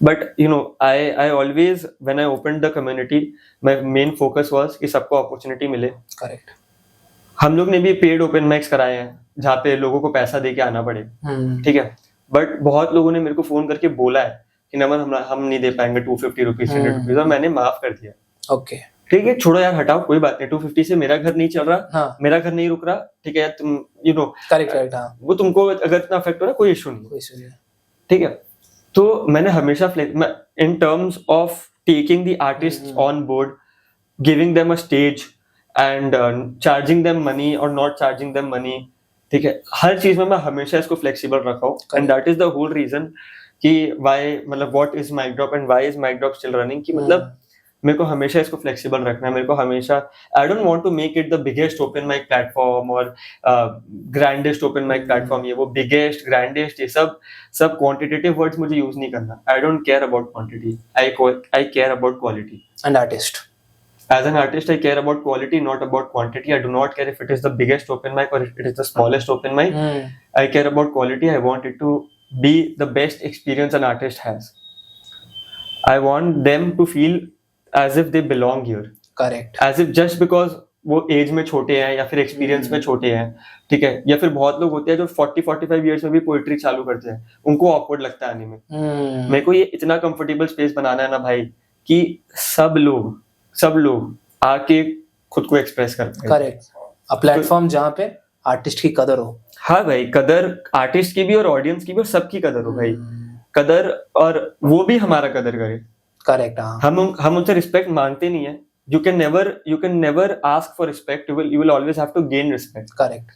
A: But you know I always when I opened the community, my main focus was कि सबको अपॉर्चुनिटी मिले।
C: करेक्ट।
A: हम लोग ने भी पेड ओपन माइक्स कराए हैं जहाँ पे लोगों को पैसा दे के आना पड़े, ठीक है, बट बहुत लोगों ने मेरे को फोन करके बोला है कि नमन हम नहीं दे पाएंगे 250 रुपीज, 100 रुपीज, और मैंने माफ कर दिया।
C: ओके,
A: ठीक है, छोड़ो यार, हटाओ, कोई बात नहीं, 250 से मेरा घर नहीं चल रहा, मेरा घर नहीं रुक रहा, ठीक है, तुम यू नो
C: करेक्ट,
A: वो तुमको अगर इतना अफेक्ट हो रहा, कोई इशू नहीं, ठीक है। तो मैंने हमेशा in terms of taking the artist on board, giving them a stage and charging them money और नॉट चार्जिंग देम मनी, ठीक है, हर चीज में मैं हमेशा इसको फ्लेक्सिबल रखा हूँ, and that is the whole reason कि व्हाई, मतलब what is mic drop and why is mic drop still running, कि मतलब मेरे को हमेशा इसको फ्लेक्सिबल रखना है, मेरे को हमेशा, I don't want to make it the biggest open mic platform और ग्रैंडेस्ट ओपन माइक प्लेटफॉर्म, ये वो बिगेस्ट ग्रैंडेस्ट, ये सब क्वांटिटेटिव वर्ड्स मुझे यूज नहीं करना। I don't care about quantity, I care about quality.
C: And artist,
A: as an artist, I care about quality, not about quantity. I do not care if it is the biggest open mic or if it is the smallest open mic. I care about quality. I want it to be the best experience an artist has. I want them to feel as if they belong here.
C: Correct.
A: As if just because वो as में छोटे हैं या फिर experience में छोटे हैं, ठीक है, या फिर बहुत लोग होते हैं जो 40-45 ईयर्स में भी पोइट्री चालू करते हैं, उनको ऑकवर्ड लगता है आने में। मेरे को ये इतना कंफर्टेबल स्पेस बनाना है ना भाई, कि सब लोग आके खुद को एक्सप्रेस कर पाए।
C: करेक्ट, अ प्लेटफॉर्म जहाँ पे आर्टिस्ट की कदर हो।
A: हाँ भाई, कदर आर्टिस्ट की भी और ऑडियंस की भी और सबकी कदर हो भाई, कदर, और वो भी हमारा कदर करे।
C: करेक्ट, हाँ,
A: हम उनसे रिस्पेक्ट मांगते नहीं है, you can never ask for respect, you will always have to gain respect.
C: Correct.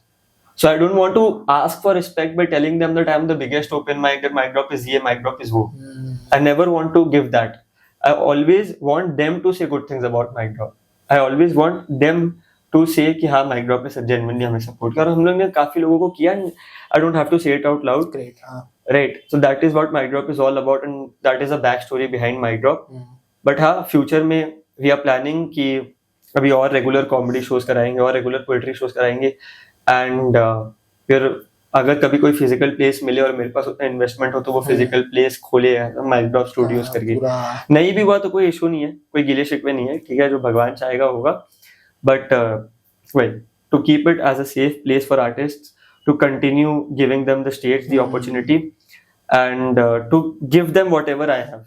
A: So I don't want to ask for respect by telling them that I'm the biggest open mic, that mic drop is ye, mic drop is wo. I never want to give that. I always want them to say good things about mic drop. I always want them to say कि हाँ mic drop ने genuinely हमें support किया, और हम लोग ने काफी लोगों को किया, I don't have to say it out loud.
C: Great, हाँ,
A: right. So that is what mic drop is all about, and that is a backstory behind mic drop. But हाँ, future में we are planning कि अभी और regular comedy shows कराएंगे और regular poetry shows कराएंगे, and फिर अगर कभी कोई फिजिकल प्लेस मिले और मेरे पास उतना इन्वेस्टमेंट हो तो वो फिजिकल प्लेस खोले माइक ड्रॉप स्टूडियोज करके। नहीं भी हुआ तो कोई इशू नहीं है, कोई गिले शिकवे नहीं है, ठीक है, जो भगवान चाहेगा होगा, बट वही to keep it as a safe place for artist to continue giving them the stage, the opportunity, and to give them whatever I have.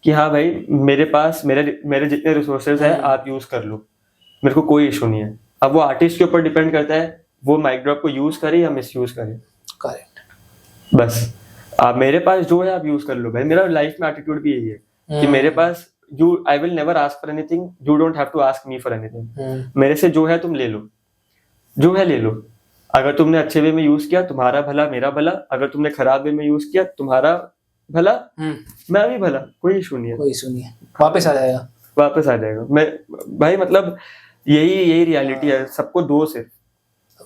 A: कि हाँ भाई मेरे पास मेरे जितने रिसोर्सेज है आप यूज कर लो, मेरे को कोई इशू नहीं है. अब वो आर्टिस्ट के ऊपर डिपेंड करता है वो माइक ड्रॉप को यूज करे या मिस यूज करे.
C: करेक्ट.
A: बस आप मेरे पास जो है आप यूज कर लो भाई. मेरा लाइफ में एटीट्यूड भी यही है कि मेरे पास I will never ask for anything, you don't have to ask me for anything. मेरे से जो है तुम ले लो, जो है ले लो. अगर तुमने अच्छे वे में यूज किया तुम्हारा भला मेरा भला, अगर तुमने खराब वे में यूज किया तुम्हारा भला मैं भी भला, कोई इशू नहीं है.
C: कोई इशू नहीं है, वापस आ जाएगा.
A: वापस आ जाएगा. मैं भाई मतलब यही रियलिटी है. सबको दो से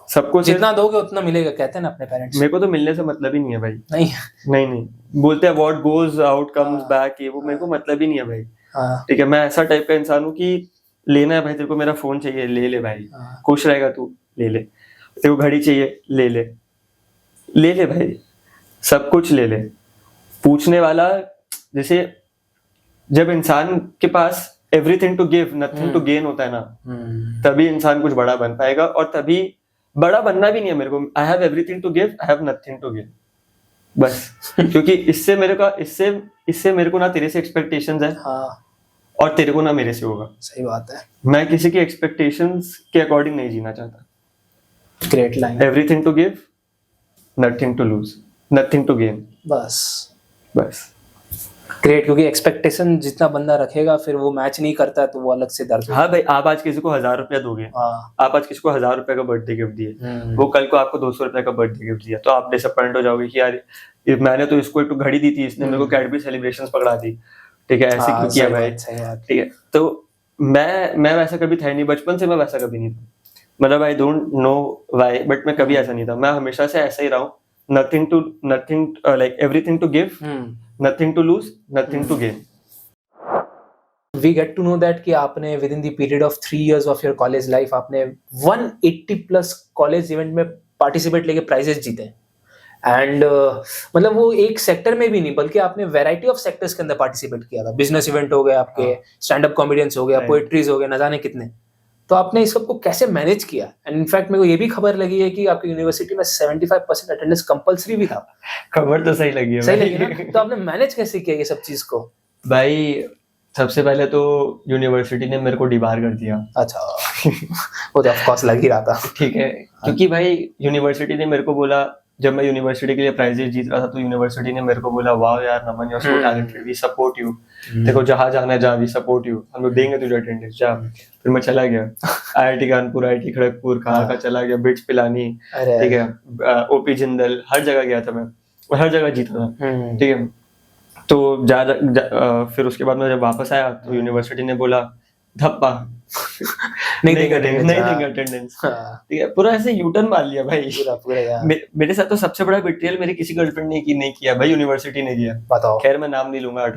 A: सबको
C: जितना दोगे उतना मिलेगा, कहते हैं ना अपने पेरेंट्स.
A: मेरे को तो मिलने से मतलब ही नहीं है भाई.
C: नहीं
A: नहीं बोलते हैं what goes out comes back, ये वो मेरे को मतलब ही नहीं है भाई. ठीक है, मैं ऐसा टाइप का इंसान हूँ कि लेना है भाई, तेरे को मेरा फोन चाहिए ले ले भाई, खुश रहेगा तू ले ले. तेरे को घड़ी चाहिए ले ले भाई, सब कुछ ले ले. पूछने वाला जैसे जब इंसान के पास everything to give nothing to gain होता है ना, तभी इंसान कुछ बड़ा बन पाएगा. और तभी बड़ा बनना भी नहीं है मेरे को. I have everything to give, I have nothing to give, बस. क्योंकि इससे मेरे को ना तेरे से एक्सपेक्टेशंस है और तेरे को ना मेरे से होगा.
C: सही बात है.
A: मैं किसी की एक्सपेक्टेशंस के अकॉर्डिंग नहीं जीना चाहता.
C: Great line.
A: Everything to give, nothing to lose, nothing to gain.
C: बस
A: ग्रेट.
C: क्योंकि एक्सपेक्टेशन जितना बंदा रखेगा फिर वो मैच नहीं करता है तो वो अलग से दर्द.
A: हाँ भाई, आप आज किसी को 1000 रुपया दोगे, आप आज किसी को 1000 रुपए का बर्थडे गिफ्ट दिए, वो कल को आपको 200 रुपए का बर्थडे गिफ्ट दिया, तो आप डिसअपॉइंट हो जाओगे कि यार मैंने तो इसको एक घड़ी दी थी, इसने मेरे को कैडबरी सेलिब्रेशंस पकड़ा दी. ठीक है, ऐसे क्यों किया भाई. ठीक है, तो मैं वैसा कभी था नहीं. बचपन से मैं वैसा कभी नहीं था. मतलब I don't know why, but मैं कभी ऐसा नहीं था. मैं हमेशा से ऐसा ही रहा हूँ. nothing like everything to give, nothing to lose, nothing to gain.
C: We get to know that कि आपने within the period of 3 years of your college life आपने 180 plus college event में participate लेके prizes जीते. एंड मतलब वो एक sector में भी नहीं बल्कि आपने वैरायटी ऑफ सेक्टर्स के अंदर पार्टिसिपेट किया था. बिजनेस इवेंट हो गए आपके, स्टैंड अप कॉमेडियंस हो गया, पोएट्रीज हो गए, न जाने कितने. तो आपने इस सबको कैसे मैनेज किया? एंड इनफैक्ट मेरे को ये भी खबर लगी है कि आपकी यूनिवर्सिटी में 75% अटेंडेंस कंपलसरी भी था.
A: खबर तो सही लगी है.
C: सही लगी ना? तो आपने मैनेज कैसे किया ये सब चीज को?
A: भाई सबसे पहले तो यूनिवर्सिटी ने मेरे को डिबार कर दिया.
C: अच्छा. वो तो ऑफ कोर्स लग ही रहा था.
A: ठीक है, क्योंकि भाई यूनिवर्सिटी ने मेरे को बोला, जब मैं यूनिवर्सिटी के लिए प्राइजेस जीत रहा था तो यूनिवर्सिटी ने मेरे को बोला वाह यार Naman you are so talented, we support you, देखो जहां जाना है जा, वी सपोर्ट यू, हम लोग देंगे तुझे अटेंडेंस जा. फिर मैं चला गया आईआईटी कानपुर, आईआईटी खड़गपुर, कहाँ का चला गया, बिट्स पिलानी, ठीक है, ओपी जिंदल, हर जगह गया था मैं और हर जगह जीता था. ठीक है, तो फिर उसके बाद मैं जब वापस आया तो यूनिवर्सिटी ने बोला धप्पा नहीं देंगे अटेंडेंस. ठीक है, पूरा ऐसे यूटर्न मार लिया भाई. मेरे साथ तो सबसे बड़ा बिट्रियल मेरी किसी गर्लफ्रेंड ने नहीं किया भाई, यूनिवर्सिटी ने किया. बताओ. खैर मैं नाम नहीं लूंगा.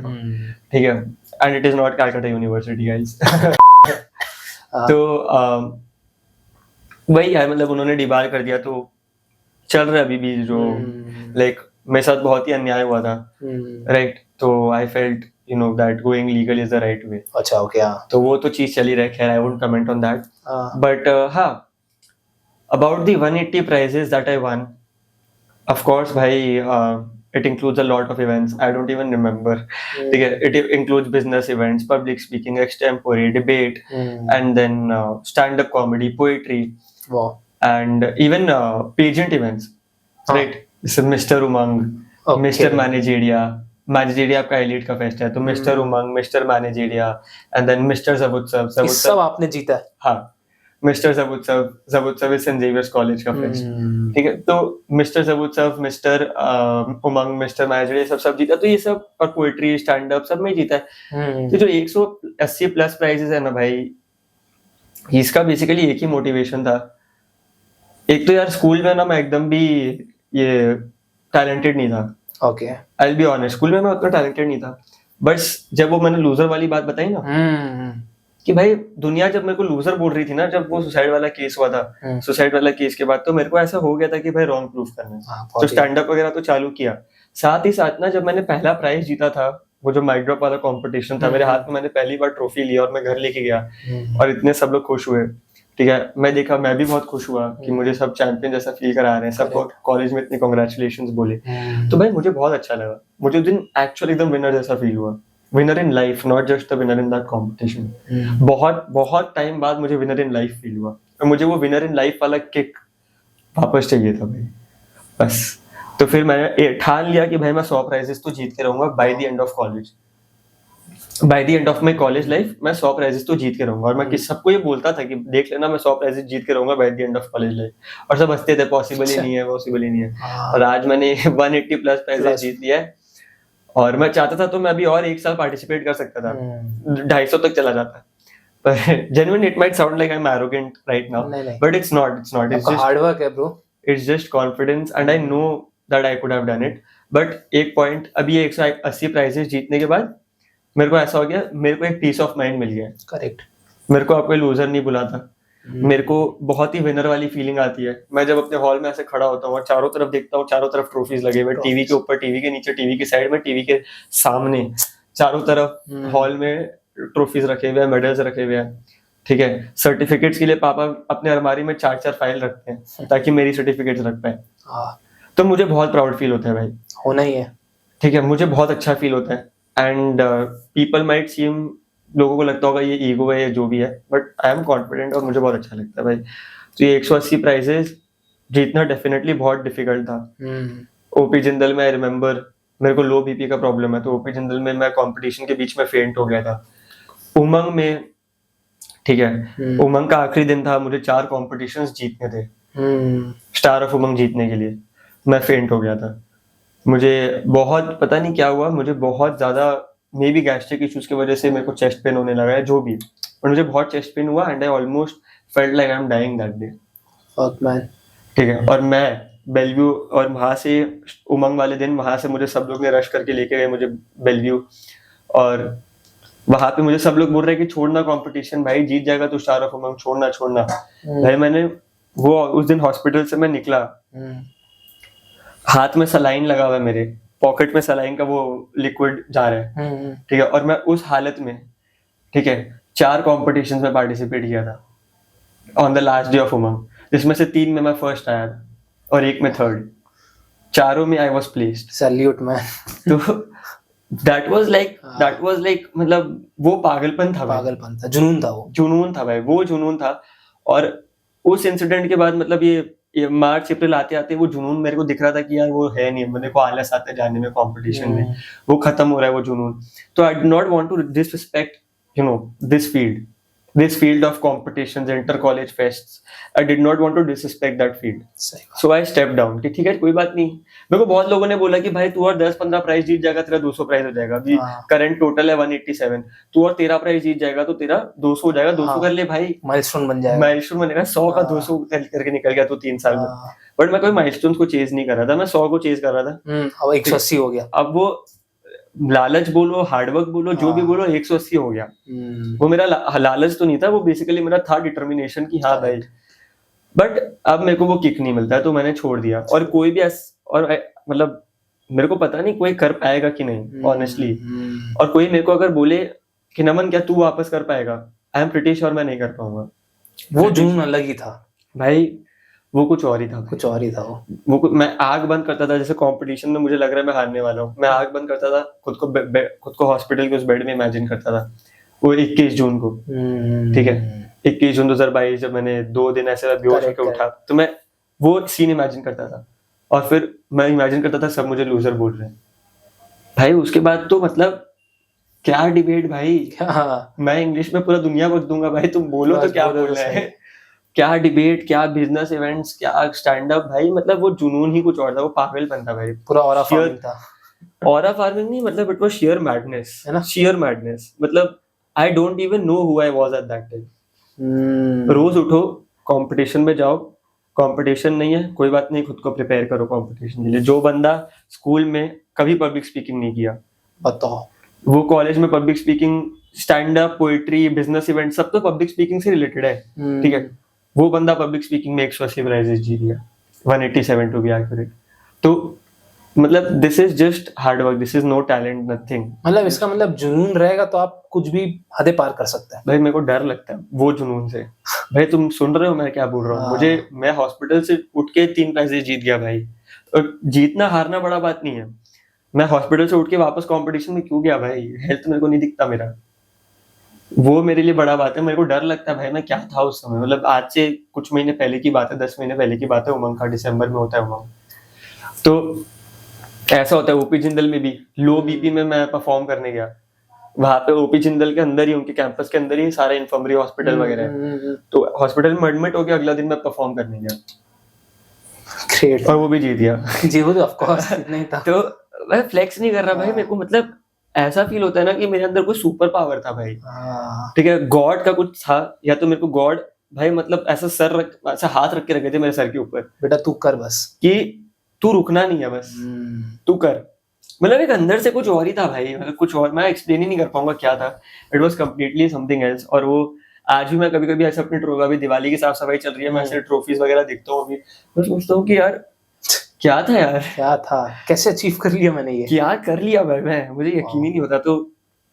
A: ठीक है, and it is not Calcutta university guys. तो वही है, मतलब उन्होंने डिबार कर दिया. तो चल रहा है अभी भी जो लाइक मेरे साथ बहुत ही अन्याय हुआ था. राइट, तो I felt you know that going legal is the right way.
C: अच्छा, ओके.
A: तो वो तो चीज चली रही. खैर I won't comment on that. But हाँ, about the 180 prizes that I won, of course भाई it includes a lot of events. I don't even remember. ठीक है, it includes business events, public speaking, extempore, debate, and then stand-up comedy, poetry, and even pageant events. Right, this is Mr. Umang, Mr. Manageriya आपका elite का fest है, तो mister Umang, mister Manageriya, and then mister Xavotsav.
C: सब आपने जीता है.
A: हाँ, mister Xavotsav is saint Xavier's college का फेस्ट. ठीक है, तो mister Xavotsav, mister Umang, mister Manageriya सब जीता. तो ये सब, और पोएट्री, स्टैंड अप सब में जीता है. तो जो 180 प्लस प्राइजेस है ना भाई, इसका बेसिकली एक ही मोटिवेशन था. एक तो यार स्कूल में ना मैं एकदम भी ये टैलेंटेड नहीं था.
C: Okay,
A: I will be honest, school में मैं उतना टैलेंटेड नहीं था. बट जब वो मैंने लूजर वाली बात बताई ना, कि भाई दुनिया जब मेरे को लूजर बोल रही थी ना, जब वो सुसाइड वाला केस हुआ था, सुसाइड वाला केस के बाद तो मेरे को ऐसा हो गया था कि भाई रॉन्ग प्रूफ करना है. तो स्टैंड अप वगैरह तो चालू किया. साथ ही साथ ना जब मैंने पहला प्राइज जीता था, वो जो माइक ड्रॉप वाला कंपटीशन था, मेरे हाथ में मैंने पहली बार ट्रॉफी लिया और मैं घर लेके गया और इतने सब लोग खुश हुए. ठीक है, मैं भी बहुत खुश हुआ कि मुझे सब चैंपियन जैसा फील करा रहे हैं, सबको कॉलेज में इतने कॉन्ग्रेचुलेशंस बोले, तो भाई मुझे बहुत अच्छा लगा, मुझे उस दिन एक्चुअली एकदम विनर जैसा फील हुआ, winner in life, not just the winner in that competition. बहुत बहुत टाइम बाद मुझे विनर इन लाइफ फील हुआ, और मुझे वो विनर इन लाइफ वाला किक वापस चाहिए था भाई, बस। तो फिर मैंने ठान लिया कि भाई मैं 100 प्राइजेस तो जीत के रहूंगा by the end of college, by the end of my college life मैं 100 प्राइजेस तो जीत के रहूंगा। और मैं सबको ये बोलता था कि देख लेना मैं 100 प्राइजेस जीत के रहूंगा by the end of college life, और सब हंसते थे, पॉसिबल ही नहीं है, पॉसिबल ही नहीं है। और आज मैंने 180 प्लस प्राइजेस जीत लिया है, और मैं चाहता था तो मैं अभी और 1 साल पार्टिसिपेट कर सकता था, 250 तक चला जाता। पर genuinely it might sound like I'm arrogant right now, but it's not. It's just
C: hard work है bro,
A: it's just confidence, and I know that I could have done it. But एक point, अभी ये 180 prices जीतने के बाद मेरे को ऐसा हो गया, मेरे को एक पीस ऑफ माइंड मिल गया।
C: करेक्ट।
A: मेरे को आपको लूजर नहीं बुलाता, मेरे को बहुत ही विनर वाली फीलिंग आती है। मैं जब अपने हॉल में ऐसे खड़ा होता हूँ और चारों तरफ देखता हूँ, चारों तरफ ट्रॉफीज लगे हुए, टीवी के ऊपर, टीवी के नीचे, टीवी के साइड में, टीवी के सामने, चारों तरफ हॉल में ट्रॉफीज रखे हुए हैं, मेडल्स रखे हुए हैं, ठीक है। सर्टिफिकेट्स के लिए पापा अपने अलमारी में 4-4 फाइल रखते हैं ताकि मेरी सर्टिफिकेट्स रख पाए। तो मुझे बहुत प्राउड फील होता है भाई,
C: होना ही है,
A: ठीक है, मुझे बहुत अच्छा फील होता है। एंड पीपल माइट सीम, लोगों को लगता होगा ये ईगो है, ये जो भी है, बट आई एम कॉन्फिडेंट और मुझे बहुत अच्छा लगता है भाई। तो ये 180 प्राइजेस जीतना डेफिनेटली बहुत डिफिकल्ट था। ओपी जिंदल में आई रिमेम्बर, मेरे को लो बीपी का प्रॉब्लम है, तो ओपी जिंदल में मैं कंपटीशन के बीच में फेंट हो गया था। उमंग में, ठीक है, उमंग का आखिरी दिन था, मुझे 4 कॉम्पिटिशन्स जीतने थे, स्टार ऑफ उमंग जीतने के लिए, मैं फेंट हो गया था। मुझे बहुत पता नहीं क्या हुआ, मुझे बहुत ज्यादा मे बी गैस्ट्रिक इश्यूज की वजह से मेरे को चेस्ट पेन होने लगा है, जो भी, और मुझे बहुत चेस्ट पेन हुआ and I almost felt like I am dying that day, ठीक है। और मैं बेलव्यू, और वहां से उमंग वाले दिन वहां से मुझे सब लोग ने रश करके लेके गए मुझे बेलव्यू, और वहां पे मुझे सब लोग बोल रहे हैं कि छोड़ना कंपटीशन भाई, जीत जाएगा तो स्टार ऑफ उमंग, छोड़ना। भाई मैंने वो उस दिन हॉस्पिटल से मैं निकला, हाथ में सलाइन लगा हुआ है, मेरे पॉकेट में सलाइन का वो लिक्विड जा रहा है, ठीक है, और मैं उस हालत में, ठीक है, 4 कॉम्पिटिशन्स में पार्टिसिपेट किया था on the last day of Umang, जिसमें से 3 में मैं फर्स्ट आया था और 1 में थर्ड, चारों में I was placed.
C: Salute man.
A: तो दैट वाज लाइक मतलब वो पागलपन था, जुनून था भाई, वो जुनून था। और उस इंसिडेंट के बाद मतलब ये मार्च अप्रैल आते आते वो जुनून मेरे को दिख रहा था कि यार वो है नहीं, मेरे को आलस आता है जाने में कंपटीशन में, वो खत्म हो रहा है वो जुनून। तो I do not want to disrespect this field of competitions, inter college fests. I did not want to disrespect that field, so I stepped down कि ठीक है कोई बात नहीं। मेरे को बहुत लोगों ने बोला कि भाई तू और 10-15 प्राइज जीत जाएगा, तेरा 200 प्राइज हो जाएगा, अभी करंट टोटल है 187, तू और 13 प्राइज जीत जाएगा तो तेरा 200 हो जाएगा, 200 कर ले भाई,
C: माइलस्टोन बन जाएगा,
A: माइलस्टोन बनेगा। 100 का 200 करके निकल गया तो 3 साल में। बट मैं कोई माइलस्टोन को चेज नहीं कर रहा था, मैं 100 को चेज कर रहा था।
C: अब 180 हो गया।
A: अब वो लालच बोलो, हार्डवर्क बोलो, जो भी बोलो, 180 हो गया। वो मेरा लालच तो नहीं था, वो बेसिकली मेरा था डिटर्मिनेशन की हाँ भाई। बट अब मेरे को वो किक नहीं मिलता है तो मैंने छोड़ दिया। और कोई भी और मतलब मेरे को पता नहीं कोई कर पाएगा कि नहीं ऑनेस्टली। और कोई मेरे को अगर बोले कि नमन क्या तू वापस कर पाएगा, आई एम प्रिटी श्योर मैं नहीं कर पाऊंगा।
C: वो जुनून अलग ही था
A: भाई, वो कुछ और ही था वो मैं आग बंद करता था, जैसे कंपटीशन में मुझे लग रहा है मैं हारने वाला हूँ, मैं आग बंद करता था, खुद को हॉस्पिटल के उस बेड में इमेजिन करता था। वो 21 जून को, ठीक है, 21 जून 2022 जब मैंने 2 दिन ऐसे बेहोश होकर उठा, तो मैं वो सीन इमेजिन करता था। और फिर मैं इमेजिन करता था सब मुझे लूजर बोल रहे हैं भाई। उसके बाद तो मतलब क्या डिबेट भाई, मैं इंग्लिश में पूरा दुनिया बक दूंगा भाई, तुम बोलो तो क्या बोल रहे हैं, क्या डिबेट, क्या बिजनेस इवेंट्स, क्या स्टैंड अप भाई। मतलब वो जुनून ही कुछ और था, वो पागलपन था भाई,
C: पूरा ऑरा फार्मिंग था।
A: ऑरा फार्मिंग नहीं, मतलब इट वाज शेयर मैडनेस, है ना, शेयर मैडनेस। मतलब I don't even know who I was at that time. रोज उठो, कंपटीशन में जाओ, कंपटीशन नहीं है कोई बात नहीं, खुद को प्रिपेयर करो कंपटीशन के लिए। जो बंदा स्कूल में कभी पब्लिक स्पीकिंग नहीं किया,
C: बताओ, वो
A: कॉलेज में public speaking, stand up, poetry, business event, सब तो पब्लिक स्पीकिंग से रिलेटेड है, ठीक है। वो बंदा पब्लिक स्पीकिंग में 180 प्राइजेस जीत गया, 187 टू बी एक्यूरेट। तो मतलब this is just hard work, this is no talent, nothing.
C: मतलब इसका मतलब जुनून रहेगा तो आप कुछ भी हदें पार कर सकते हैं।
A: भाई मेरे को डर लगता है वो जुनून से। भाई तुम सुन रहे हो मैं क्या बोल रहा हूँ?
C: हाँ।
A: मैं हॉस्पिटल से उठ के 3 प्राइजेस जीत गया भाई। और जीतना हारना बड़ा बात नहीं है, मैं हॉस्पिटल से उठ के वापस कंपटीशन में क्यों गया भाई? हेल्थ मेरे को नहीं दिखता मेरा, वो मेरे लिए बड़ा बात है। मेरे को डर लगता है भाई मैं क्या था उस समय, मतलब आज से कुछ महीने पहले की बात है, 10 महीने पहले की बात है। उमंग का दिसंबर में होता है उमंग, तो ऐसा होता है। ओपी जिंदल में भी लो बीपी में मैं परफॉर्म करने गया, वहां पे ओपी जिंदल के अंदर ही, उनके कैंपस के अंदर ही सारे इन्फर्मरी हॉस्पिटल वगैरह है। तो हॉस्पिटल में एडमिट हो गया, अगला दिन मैं परफॉर्म करने गया
C: ग्रेट।
A: और वो भी जीत गया।
C: जी वो तो ऑफ कोर्स नहीं था।
A: तो मैं फ्लेक्स नहीं कर रहा भाई, मेरे को मतलब ऐसा फील होता है ना कि मेरे अंदर कोई सुपर पावर था भाई।
C: हाँ।
A: ठीक है, गॉड का कुछ था, या तो मेरे को गॉड भाई मतलब ऐसा हाथ रख के रखे थे मेरे सर के ऊपर
C: बेटा तू कर बस,
A: कि तू रुकना नहीं है, बस तू कर। मतलब एक अंदर से कुछ और ही था भाई, मतलब कुछ और, मैं एक्सप्लेन ही नहीं कर पाऊंगा क्या था। It was completely something else. और वो आज भी मैं कभी कभी ऐसे अपनी अभी दिवाली की साफ सफाई चल रही है, मैं ऐसे ट्रॉफीज वगैरह देखता हूँ, अभी मैं सोचता हूँ कि यार क्या था यार,
C: क्या था, कैसे अचीव कर लिया मैंने ये,
A: क्या कर लिया भाई मैं, मुझे यकीन ही नहीं होता। तो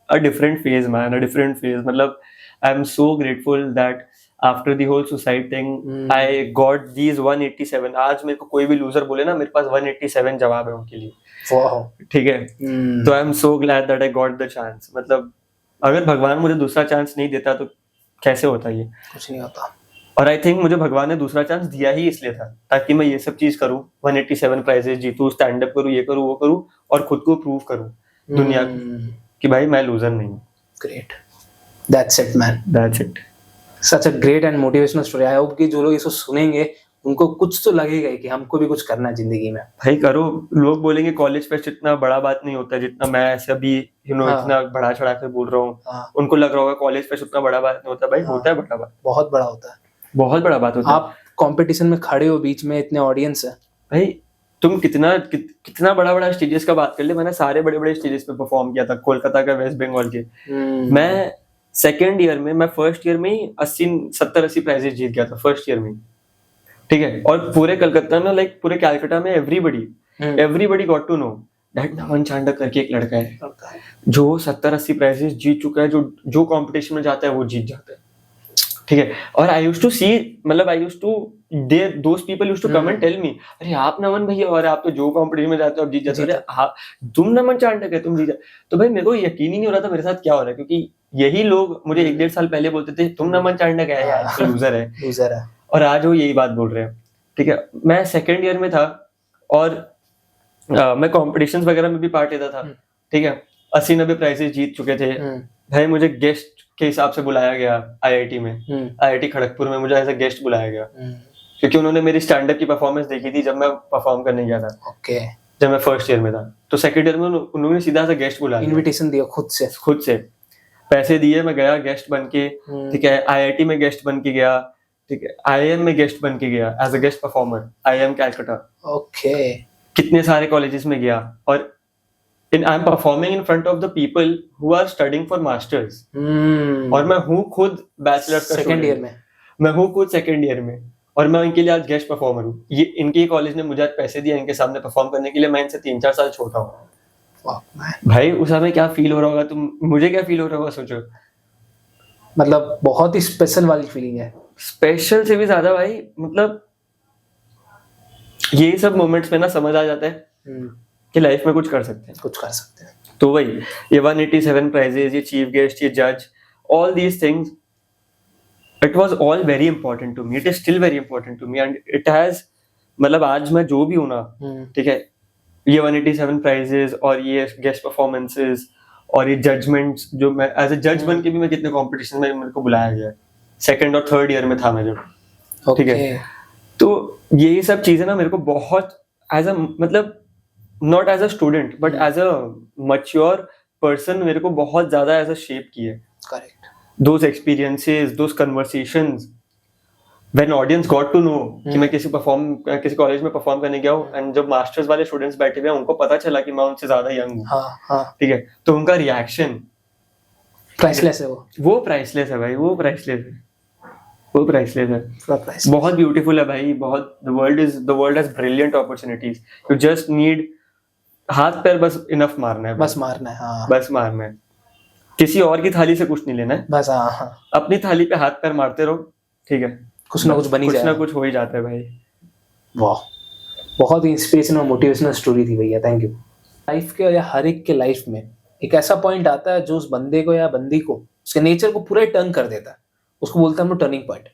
A: a different phase man, a different phase. मतलब I am so grateful that after the whole suicide thing I got these 187। आज मेरे को कोई भी लूजर बोले ना, मेरे पास 187 जवाब है उनके लिए।
C: वाह।
A: ठीक है, तो आई am so glad that I got the chance. मतलब अगर भगवान मुझे दूसरा चांस नहीं देता तो कैसे होता ये,
C: कुछ नहीं होता।
A: और आई थिंक मुझे भगवान ने दूसरा चांस दिया ही इसलिए था ताकि मैं ये सब चीज करूं, 187 प्राइजेस जीतूं, स्टैंड अप करूं, ये करूं वो करूं, और खुद को प्रूव करूं दुनिया को कि भाई मैं लूजर नहीं हूं।
C: Great, that's it man,
A: that's it.
C: Such a great and motivational story. I hope कि जो लोग इसको सुनेंगे उनको कुछ तो लगेगा ही कि हमको भी कुछ करना है जिंदगी में।
A: भाई करो। लोग बोलेंगे कॉलेज फेस्ट इतना बड़ा बात नहीं होता जितना मैं ऐसे अभी
C: हाँ।
A: इतना बढ़ा चढ़ा कर बोल रहा हूँ।
C: हाँ।
A: उनको लग रहा होगा कॉलेज फेस्ट उतना बड़ा बात नहीं होता। भाई होता है बड़ा बात,
C: बहुत बड़ा होता है,
A: बहुत बड़ा बात होता है।
C: आप कंपटीशन में खड़े हो, बीच में इतने ऑडियंस है।
A: भाई तुम कितना बड़ा बड़ा स्टेजेस का बात कर ले, मैंने सारे बड़े बड़े स्टेजेस पे परफॉर्म किया था, कोलकाता का, वेस्ट बंगाल के। मैं सेकेंड ईयर में, मैं फर्स्ट ईयर में ही 70-80 प्राइजेस जीत गया था फर्स्ट ईयर में, ठीक है। और पूरे कलकत्ता में, लाइक पूरे कैलकाटा में everybody got to know that Naman Chandak करके एक लड़का है जो 70-80 प्राइजेस जीत चुका है, जो कंपटीशन में जाता है वो जीत जाता है, ठीक है। और आई यूज्ड टू सी, मतलब I used to those people used to come and tell me, अरे आप नमन भैया, और आप तो जो कंपटीशन में जाते हो आप जीत जाते हो, अरे आप तुम नमन चांडक है तुम जीत जाते। तो भाई मेरे को यकीन ही नहीं हो रहा था मेरे साथ क्या हो रहा है, क्योंकि यही लोग मुझे 1-1.5 साल पहले बोलते थे तुम नमन चांडक है यार, तो लूजर है, और आज वो यही बात बोल रहे हैं, ठीक है। मैं सेकेंड ईयर में था और मैं कॉम्पिटिशंस वगैरह में भी पार्ट लेता था, ठीक है। 80-90 प्राइजेस जीत चुके थे भाई। मुझे गेस्ट के हिसाब से बुलाया गया आईआईटी में, आईआईटी खड़गपुर में मुझे एज अ गेस्ट बुलाया गया, क्योंकि उन्होंने मेरी स्टैंड अप की परफॉर्मेंस देखी थी जब मैं परफॉर्म करने गया था,
C: ओके,
A: जब मैं फर्स्ट ईयर में था। तो सेकंड ईयर में उन्होंने सीधा एज अ गेस्ट बुलाया,
C: इनविटेशन दिया खुद से
A: पैसे दिए, मैं गया गेस्ट बन के, ठीक है। आईआईटी में गेस्ट बन के गया, ठीक है। आईआईएम में गेस्ट बन के गया as a guest performer, IIM Calcutta,
C: okay.
A: कितने सारे कॉलेजेस में गया, और I am performing in front of the people who are studying for masters, और मैं हूँ खुद बैचलर्स का
C: सेकंड ईयर में,
A: मैं हूँ खुद सेकंड ईयर में, और मैं इनके लिए आज गेस्ट परफॉर्मर हूँ। ये इनके कॉलेज ने मुझे आज पैसे दिए इनके सामने परफॉर्म करने के लिए, मैं इनसे 3-4 साल छोटा हूँ। भाई उस समय क्या फील हो रहा होगा, तुम मुझे क्या फील हो रहा होगा सोचो।
C: मतलब बहुत ही स्पेशल वाली फीलिंग है,
A: स्पेशल से भी ज्यादा भाई। मतलब यही सब मोमेंट्स में ना समझ आ जाता है कि लाइफ में कुछ कर सकते हैं। तो वही ये 187 प्राइजेस, ये चीफ गेस्ट, ये जज, all these things, it was all very important to me, it is still very important to me, and it has, मतलब आज मैं जो भी हूं ना, ठीक है, ये 187 प्राइजेस और ये गेस्ट परफॉर्मेंसेस और ये जजमेंट्स, जो मैं एज अ जज बन के भी मैं कितने कॉम्पिटिशन में मेरे को बुलाया गया, सेकंड और थर्ड ईयर में था मैं जब, ठीक है। तो यही सब चीजें ना मेरे को बहुत एज अ, मतलब not as a student but as a mature person, मेरे को बहुत ज्यादा एज अ शेप की है।
C: Correct.
A: Those experiences, those conversations, when audience got to know कि मैं किसी कॉलेज में परफॉर्म करने गया हूँ, एंड जब मास्टर्स वाले स्टूडेंट्स बैठे हुए हैं उनको पता चला कि मैं उनसे ज्यादा यंग हूँ, ठीक है, तो उनका रिएक्शन
C: प्राइसलेस है,
A: वो प्राइसलेस है भाई, वो प्राइसलेस है, बहुत ब्यूटीफुल है भाई, बहुत। The world has brilliant opportunities, you just need हाथ पैर बस इनफ मारना है,
C: बस मारना है, हाँ,
A: बस मारना है। किसी और की थाली से कुछ नहीं लेना है,
C: बस, हाँ,
A: अपनी थाली पे हाथ पैर मारते रहो, ठीक है,
C: कुछ ना कुछ बन ही
A: कुछ ना
C: जाएगा।
A: कुछ हो ही जाता है भाई।
C: वाह, बहुत ही इंस्पिरेशनल और मोटिवेशनल स्टोरी थी भैया, थैंक यू। लाइफ के या हर एक के लाइफ में एक ऐसा पॉइंट आता है जो उस बंदे को या बंदी को उसके नेचर को पूरा टर्न कर देता है, उसको बोलते हैं हम लोग टर्निंग पॉइंट।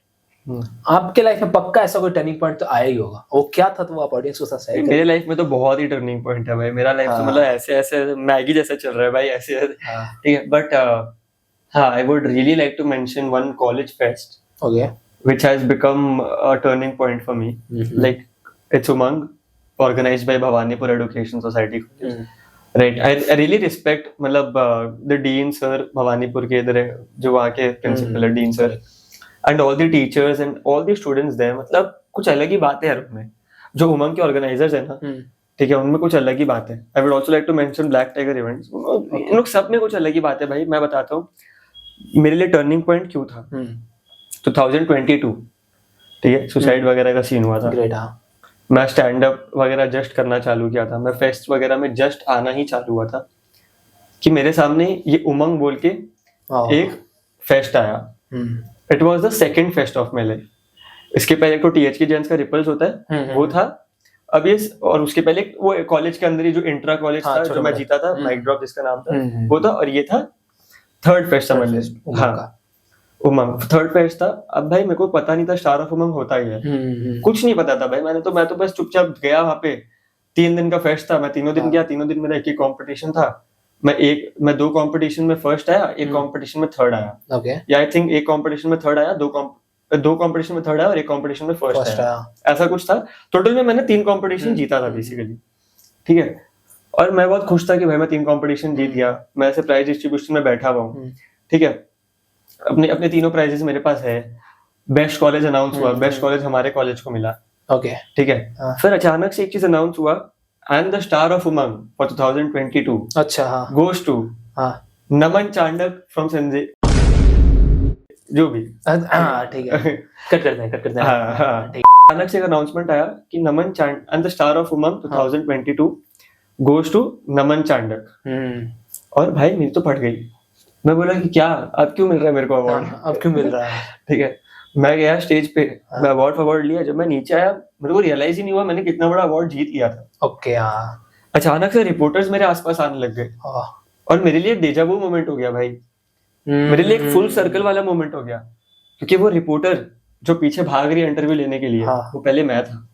C: आपके लाइफ में पक्का ऐसा कोई टर्निंग पॉइंट तो आया ही होगा, वो क्या था तो आप ऑडियंस के साथ शेयर
A: मेरे लाइफ में तो बहुत ही टर्निंग पॉइंट है भाई। मेरा लाइफ तो मतलब ऐसे ऐसे मैगी जैसा चल रहा है भाई, ऐसे ऐसे, ठीक है। बट हाँ, I would really like to mention one college fest
C: okay
A: which has become a turning point for me. Like, it's Umang, organized by Bhawanipur Education Society. Right. I really respect मतलब the dean sir Bhawanipur के इधर है, जो वहाँ के principal है, dean sir, and all the teachers and all the students there. मतलब कुछ अलग ही बात है यार उनमें। जो उमंग के organizers है ना, ठीक है, उनमें कुछ अलग ही बात है। I would also like to mention Black Tiger events. उन लोग सब में कुछ अलग ही बात है भाई। मैं बताता हूँ मेरे लिए टर्निंग पॉइंट क्यों था। 2022, ठीक है, सुसाइड वगैरह का सीन हुआ था।
C: ग्रेट। हाँ,
A: मैं स्टैंड अप वगैरह जस्ट करना चालू किया था, मैं फेस्ट वगैरह में जस्ट आना ही चालू हुआ था कि मेरे सामने ये उमंग बोल के एक फेस्ट आया। It was the second fest of my life. इसके पहले तो THK जेंट्स का रिपल्स होता है, वो था। अब ये, और उसके पहले वो कॉलेज के अंदर ही जो इंट्रा कॉलेज था, जो मैं जीता था, माइक ड्रॉप जिसका नाम था, वो था। और ये था थर्ड फेस्ट, समझ लीजिए। हाँ, उमंग थर्ड फेस्ट था। अब भाई मेरे को पता नहीं था स्टार ऑफ उमंग होता ही है, कुछ नहीं पता था भाई। मैं तो बस चुपचाप गया वहां पे। 3 दिन का फेस्ट था, मैं तीनों दिन गया। तीनों दिन मेरा एक ही कंपटीशन था। मैं 2 कंपटीशन में फर्स्ट आया, एक कंपटीशन में थर्ड आया।
C: ओके,
A: या आई थिंक एक कंपटीशन में थर्ड आया, 2 कंपटीशन में थर्ड आया और एक कंपटीशन में फर्स्ट आया, ऐसा कुछ था। टोटल में मैंने 3 कंपटीशन जीता था बेसिकली, ठीक है। और मैं बहुत खुश था कि भाई मैं 3 कंपटीशन जीत गया। मैं ऐसे प्राइज डिस्ट्रीब्यूशन में बैठा हुआ हूँ, ठीक है। अपने तीनों प्राइजेस मेरे पास है। बेस्ट कॉलेज अनाउंस हुआ, बेस्ट कॉलेज हमारे कॉलेज को मिला,
C: ओके,
A: ठीक है। फिर अचानक से एक चीज अनाउंस हुआ, and the star of Umang for 2022
C: अच्छा, हाँ,
A: goes to Naman Chandak from Sanjay, जो भी,
C: हाँ, ठीक है, कट करते हैं।
A: हाँ, हाँ। अचानक से एक अनाउंसमेंट आया कि Naman Chand and the star of Umang 2022 goes to Naman Chandak. और भाई मेरी तो फट गई। मैं बोला कि क्या, अब क्यों मिल रहा है मेरे को अवार्ड,
C: अब क्यों मिल रहा है?
A: ठीक है। मैं गया स्टेज पे, मैं अवार्ड लिया। जब मैं नीचे आया, मेरे को रियलाइज ही नहीं हुआ मैंने कितना बड़ा अवार्ड जीत लिया था।
C: ओके, हाँ,
A: अचानक से रिपोर्टर्स मेरे आसपास आने लग गए, और मेरे लिए डेजा वू मोमेंट हो गया भाई। मेरे लिए एक फुल सर्कल वाला मोमेंट हो गया, क्योंकि वो रिपोर्टर जो पीछे भाग रही है इंटरव्यू लेने के लिए, वो पहले मैं था।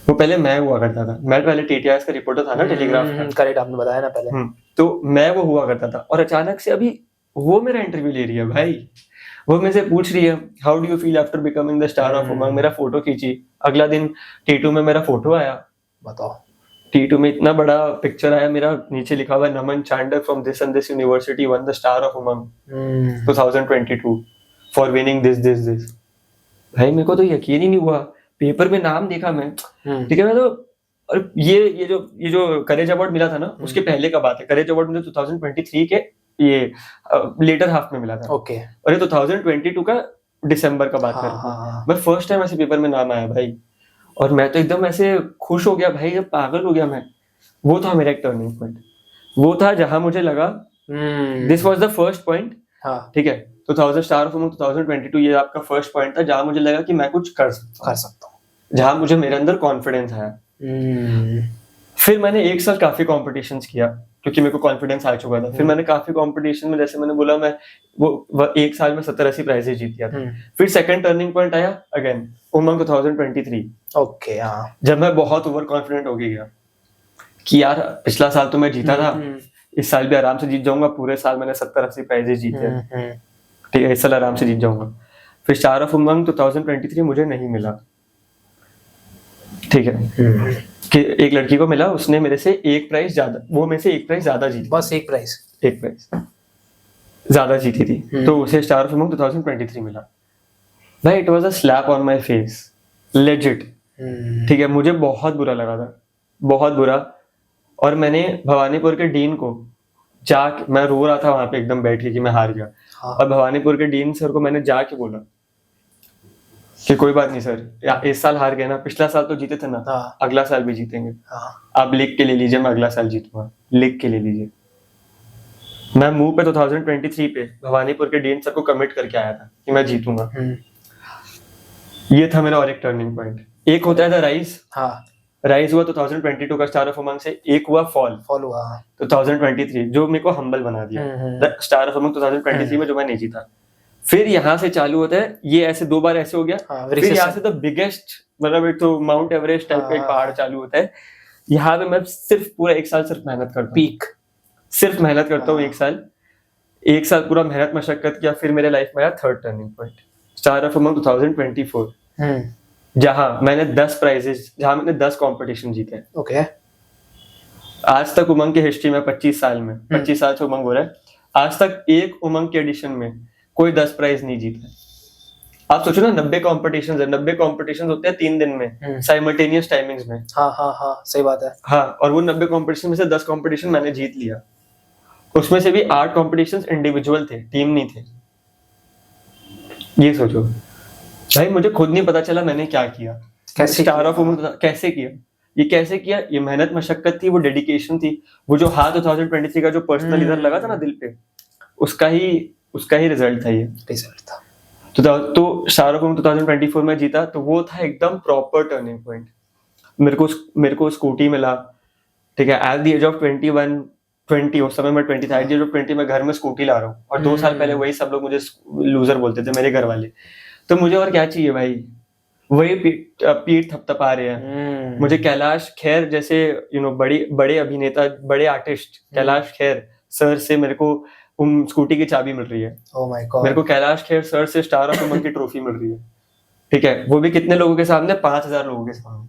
A: वो पहले मैं हुआ करता था। मैं पहले TTIS का रिपोर्टर था ना, टेलीग्राफ का।
C: करेक्ट, आपने बताया ना पहले।
A: तो मैं वो हुआ करता था, और अचानक से अभी वो मेरा इंटरव्यू ले रही है भाई। वो मेरे से पूछ रही है, how do you feel after becoming the star of Umang. मेरा फोटो खींची। अगला दिन T2 में मेरा फोटो आया।
C: बताओ,
A: T2 में इतना बड़ा पिक्चर आया मेरा, नीचे लिखा हुआ Naman Chandak from this and this university won the star of Umang 2022 for winning this. भाई मेरे को तो यकीन ही नहीं हुआ। पेपर में नाम देखा मैं, ठीक है। मैं तो, और ये जो करेज अवार्ड मिला था ना, उसके पहले का बात है। करेज अवार्ड मुझे 2023 के ये लेटर हाफ में मिला था,
C: ओके,
A: और ये 2022 का दिसंबर का बात कर रहा हूँ। मैं फर्स्ट टाइम ऐसे पेपर में नाम आया भाई, और मैं तो एकदम ऐसे खुश हो गया भाई, जब पागल हो गया मैं। वो था मेरा एक टर्निंग पॉइंट। वो था जहां मुझे लगा this was the first point, ठीक है। 2000 स्टार ऑफ उमंग 2022 ये आपका फर्स्ट पॉइंट था, जहां मुझे लगा कि मैं कुछ कर सकता हूँ, जहां मुझे मेरे अंदर कॉन्फिडेंस आया। फिर मैंने 1 साल काफी कॉम्पिटिशन्स किया, क्योंकि मेरे को कॉन्फिडेंस आ चुका था। फिर मैंने काफी कॉम्पिटिशन में, जैसे मैंने बोला, मैं वो 1 साल में 70-80 प्राइजेस जीत गया था। फिर सेकंड टर्निंग पॉइंट आया अगेन उमंग 2023,
C: ओके, हाँ,
A: जब मैं बहुत ओवर कॉन्फिडेंट हो गया कि यार पिछला साल तो मैं जीता था, इस साल भी आराम से जीत जाऊंगा। पूरे साल मैंने 70-80 प्राइजेस जीते, ठीक है, इस साल आराम से जीत जाऊंगा। फिर स्टार ऑफ उमंग 2023 मुझे नहीं मिला, ठीक है। कि एक लड़की को मिला, उसने मेरे से 1 प्राइज ज्यादा, वो मेरे से 1 प्राइज ज्यादा जीती,
C: बस 1 प्राइज
A: ज्यादा जीती थी, तो उसे स्टार ऑफ उमंग 2023 मिला। भाई it was a slap on my face, legit, ठीक है। मुझे बहुत बुरा लगा था, बहुत बुरा। और मैंने भवानीपुर के डीन को जाके, मैं रो रहा था वहां पे एकदम बैठ के कि मैं हार गया। और भवानीपुर के डीन सर को मैंने जाके बोला कि कोई बात नहीं सर, इस साल हार गए ना, पिछला साल तो जीते थे ना, अगला साल भी जीतेंगे। आप लिख के ले लीजिए, मैं अगला साल जीतूंगा, लिख के ले लीजिए। मैं मुंह पे 2023 पे भवानीपुर के डीन सर को कमिट करके आया था कि मैं जीतूंगा। ये था मेरा और एक टर्निंग पॉइंट। एक होता है द राइज,
C: हाँ
A: राइज हुआ 2022 का स्टार ऑफ उमंग से, एक हुआ फॉल
C: हुआ
A: 2023 जो मेरे को हम्बल बना दिया। द स्टार ऑफ उमंग 2023 में जो मैं नहीं जीता। फिर यहाँ से चालू होता है, ये ऐसे 2 बार ऐसे हो गया। फिर यहाँ से द बिगेस्ट, मतलब एक तो माउंट एवरेस्ट टाइप का एक पहाड़ चालू होता है। यहाँ पे मैं सिर्फ पूरा 1 साल सिर्फ मेहनत करता हूँ,
C: पीक
A: सिर्फ मेहनत करता हूँ 1 साल पूरा मेहनत मशक्कत किया। फिर मेरे लाइफ में आया third turning point, star of Umang 2024, जहां मैंने 10 प्राइजेस, जहां मैंने 10 कंपटीशन जीते।
C: ओके
A: आज तक उमंग की हिस्ट्री में 25 साल में 25 साल से उमंग हो रहा है, आज तक एक उमंग के एडिशन में कोई 10 प्राइज नहीं जीता। आप सोचो ना, 90 कॉम्पिटिशन है, 90 कॉम्पिटिशन होते हैं 3 दिन में, साइमल्टेनियस टाइमिंग्स में।
C: हाँ सही बात है।
A: हाँ, और वो 90 कॉम्पिटिशन में से 10 कॉम्पिटिशन मैंने जीत लिया। उसमें से भी 8 कॉम्पिटिशन इंडिविजुअल थे, टीम नहीं थे। ये सोचो भाई, मुझे खुद नहीं पता चला मैंने क्या किया,
C: कैसे
A: स्टार ऑफ उमंग कैसे किया, ये कैसे किया। ये मेहनत मशक्कत थी, वो डेडिकेशन थी, वो जो हाथ 2023 का जो पर्सनल इधर लगा था ना दिल पे, उसका ही रिजल्ट था। ये
C: रिजल्ट था।
A: तो स्टार ऑफ उमंग 2024 में जीता, तो वो था एकदम प्रॉपर टर्निंग पॉइंट। मेरे को स्कूटी मिला, ठीक है, एट द एज ऑफ 20, उस समय मैं 20 था, एट द एज ऑफ 20 मैं घर में स्कूटी ला रहा हूँ, और 2 साल पहले वही सब लोग मुझे लूजर बोलते थे, मेरे घर वाले। तो मुझे और क्या चाहिए भाई, वही पीठ थपथपा रहे हैं। मुझे कैलाश खेर जैसे बड़े अभिनेता, बड़े आर्टिस्ट, कैलाश खेर सर से मेरे को स्कूटी की चाबी मिल रही है।
C: Oh my God.
A: मेरे को कैलाश खेर सर से स्टार ऑफ उमंग की ट्रॉफी मिल रही है, ठीक है, वो भी कितने लोगों के सामने, 5000 लोगों के सामने।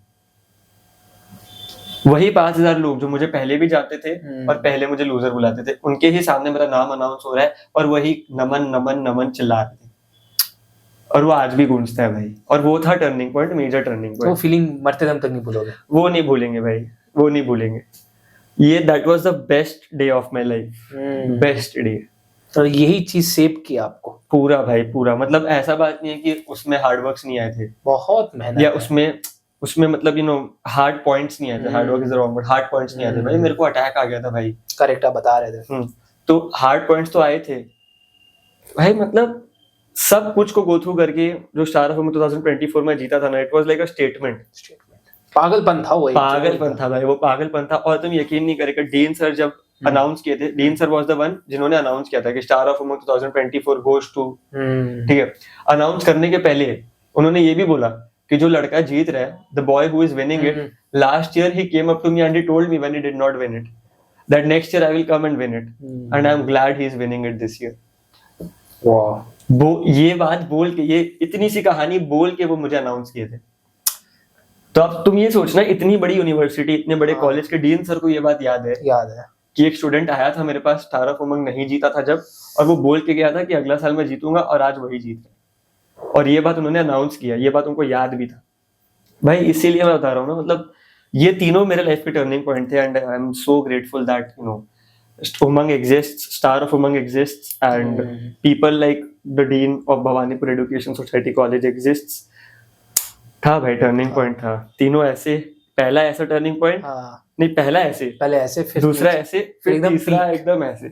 A: वही 5000 लोग जो मुझे पहले भी जानते थे और पहले मुझे लूजर बुलाते थे, उनके ही सामने मेरा नाम अनाउंस हो रहा है, और वही नमन नमन नमन चिल्ला रहे थे, और वो आज भी गूंजता है भाई। और वो था turning point, major turning point.
C: वो फीलिंग मरते दम तक नहीं भूलोगे।
A: वो नहीं भूलेंगे भाई, वो नहीं भूलेंगे। ये that was the best day of my life, best day.
C: तो यही चीज सेव किया आपको
A: पूरा भाई, पूरा। मतलब ऐसा बात नहीं है कि उसमें हार्ड वर्क्स नहीं आए थे,
C: बहुत मेहनत,
A: या उसमें मतलब हार्ड पॉइंट्स नहीं आए थे। Hard work is wrong, but hard points नहीं आए थे भाई। मेरे को अटैक आ गया था भाई।
C: करेक्ट, आप बता रहे थे।
A: तो हार्ड पॉइंट्स तो आए थे भाई। मतलब सब कुछ को गो थ्रू करके जो स्टार ऑफ उमंग 2024 में जीता था ना, it was like a statement.
C: पागलपन था वो,
A: पागलपन था भाई, वो पागलपन था। और तुम यकीन नहीं करेगा, डीन सर जब अनाउंस किए थे, dean sir was the one जिन्होंने अनाउंस किया था कि star of Umang 2024 goes to, ठीक है। अनाउंस करने के पहले उन्होंने ये भी बोला कि जो लड़का जीत रहा है, the boy who is winning it, last year he came up to me and he told me when he did not win it that next year I will come and win it, and I am glad he is winning it this year.
C: वाह,
A: वो ये बात बोल के, ये इतनी सी कहानी बोल के वो मुझे अनाउंस किए थे। तो अब तुम ये सोचना, इतनी बड़ी यूनिवर्सिटी, इतने बड़े कॉलेज के डीन सर को ये बात याद है कि एक स्टूडेंट आया था मेरे पास, स्टार ऑफ उमंग नहीं जीता था जब, और वो बोल के गया था कि अगला साल मैं जीतूंगा, और आज वही जीत रहे। और ये बात उन्होंने अनाउंस किया, ये बात उनको याद भी था भाई। इसीलिए मैं बता रहा हूँ ना, मतलब ये तीनों मेरे लाइफ के टर्निंग पॉइंट थे, and I am so grateful that Umang exists, Star of Umang exists, and people like the Dean of Bhawanipur Education Society College exists. था भाई, टर्निंग पॉइंट था। तीनों ऐसे, पहला ऐसा टर्निंग पॉइंट, नहीं पहला ऐसे,
C: पहले ऐसे, फिर
A: दूसरा ऐसे, फिर
C: एकदम
A: तीसरा एकदम ऐसे।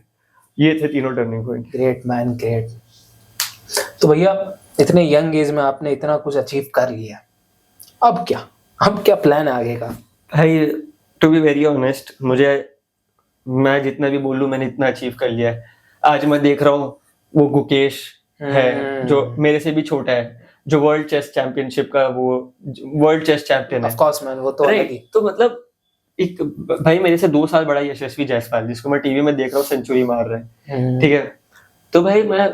A: ये थे तीनों turning point.
C: Great man, great. तो भैया, इतने यंग एज में आपने इतना कुछ अचीव कर लिया, अब क्या प्लान आगे का?
A: भाई टू बी वेरी ऑनेस्ट, मैं जितना भी बोलूं मैंने इतना अचीव कर लिया है। आज मैं देख रहा हूँ वो गुकेश है जो मेरे से भी छोटा है, जो वर्ल्ड चेस चैंपियनशिप का वो वर्ल्ड चेस चैंपियन है।
C: ऑफ कोर्स मैन, वो तो अलग ही।
A: तो मतलब एक भाई मेरे से 2 साल बड़ा यशस्वी जायसवाल, जिसको मैं टीवी में देख रहा हूँ सेंचुरी मार रहा है, ठीक है। तो भाई मैं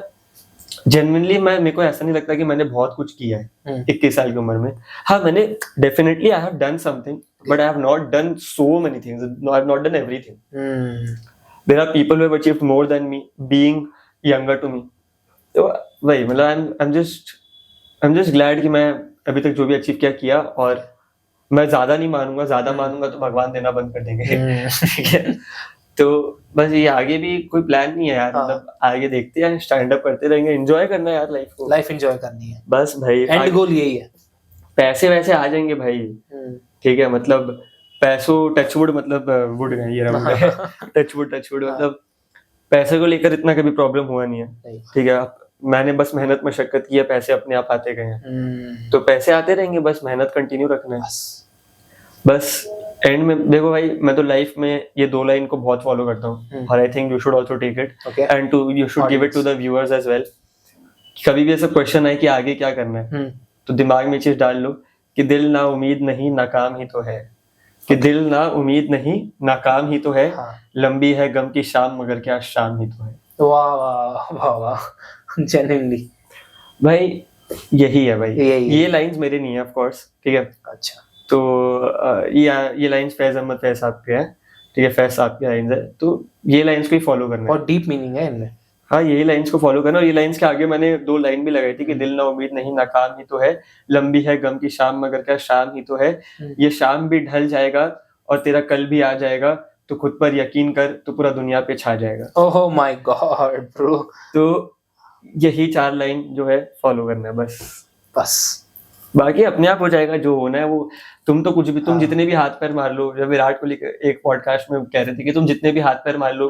A: जेन्युइनली, मेरे को ऐसा नहीं लगता कि मैंने बहुत कुछ किया है 21 साल की उम्र में। हाँ, मैंने definitely I have done something, but I have not done so many things. No, I have not done everything. There are people who have achieved more than me, being younger to me. तो वही मतलब I'm just glad कि मैं अभी तक जो भी achieve किया, और मैं ज्यादा नहीं मानूंगा। ज्यादा मानूंगा तो भगवान देना बंद कर देंगे, ठीक है। तो बस ये आगे भी कोई प्लान नहीं है यार, मतलब आगे देखते हैं, स्टैंड अप करते रहेंगे, एंजॉय करना है यार लाइफ को,
C: लाइफ एंजॉय करनी है
A: बस भाई।
C: एंड गोल यही है।
A: पैसे वैसे आ जाएंगे भाई, ठीक है, मतलब पैसों टचवुड, मतलब वुड गए ये रहा, टचवुड मतलब पैसे को लेकर इतना कभी प्रॉब्लम हुआ नहीं है,
C: नहीं।
A: ठीक है। मैंने बस मेहनत मशक्कत की है, पैसे अपने आप आते गए हैं, तो पैसे आते रहेंगे, बस मेहनत कंटिन्यू रखना है बस। एंड में देखो भाई, मैं तो लाइफ में ये 2 लाइन को बहुत फॉलो करता हूँ, और I think you should also take it and too you should give it to the viewers as well. कभी भी ऐसा क्वेश्चन आए कि आगे क्या करना है, तो दिमाग में चीज डाल लो कि दिल ना उम्मीद नहीं नाकाम ही तो है, कि दिल ना उम्मीद नहीं नाकाम ही तो है, लंबी है गम की शाम मगर क्या शाम ही तो है।
C: वाह वाह वाह वाह, जेन्युइनली
A: भाई यही है भाई,
C: यही है।
A: ये लाइंस मेरे नहीं है ऑफ कोर्स, ठीक है।
C: अच्छा,
A: तो ये लाइंस फैज अहमद फैज साहब के हैं, ठीक है, फैज साहब की लाइंस है, तो ये लाइंस को ही फॉलो करना है।
C: और डीप मीनिंग है इनमें।
A: हाँ, यही लाइंस को फॉलो करना। और ये लाइंस के आगे मैंने 2 लाइन भी लगाई थी कि दिल ना उम्मीद नहीं नाकाम ही तो है, लंबी है गम की शाम मगर क्या शाम ही तो है, ये शाम भी ढल जाएगा और तेरा कल भी आ जाएगा, तो खुद पर यकीन कर तो पूरा दुनिया पे छा जाएगा।
C: Oh my God bro.
A: तो यही 4 लाइन जो है फॉलो करना है बस। बाकी अपने आप हो जाएगा, जो होना है वो। तुम तो कुछ भी, तुम जितने भी हाथ पैर मार लो, जब विराट कोहली एक पॉडकास्ट में कह रहे थे कि तुम जितने भी हाथ पैर मार लो,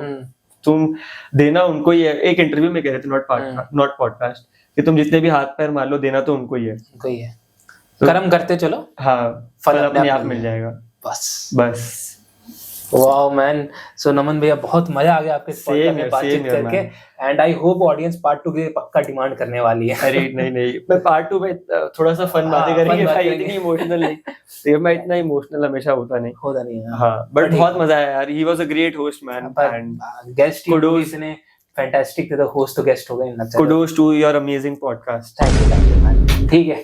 A: तुम देना उनको ही है। एक इंटरव्यू में कह रहे थे, नॉट पॉडकास्ट, कि तुम जितने भी हाथ पैर मार लो, देना तो उनको ही है।
C: तो कर्म करते चलो,
A: हाँ, फल अपने आप मिल जाएगा बस।
C: वाओ मैन, सो नमन भैया बहुत मजा आ गया आपके पॉडकास्ट में बातचीत करके, and I hope audience part 2 के लिए पक्का डिमांड करने वाली है।
A: अरे नहीं, मैं पार्ट 2 में थोड़ा सा फन बातें करेंगे भाई, इतनी इमोशनल नहीं, तो मैं इतना इमोशनल हमेशा होता नहीं है। हाँ, बट बहुत मजा आया यार, he was a great host man, and
C: guest इसने फैंटास्टिक थे, तो होस्ट तो गेस्ट हो गए।
A: Kudos to your amazing podcast.
C: Thank you man. ठीक है,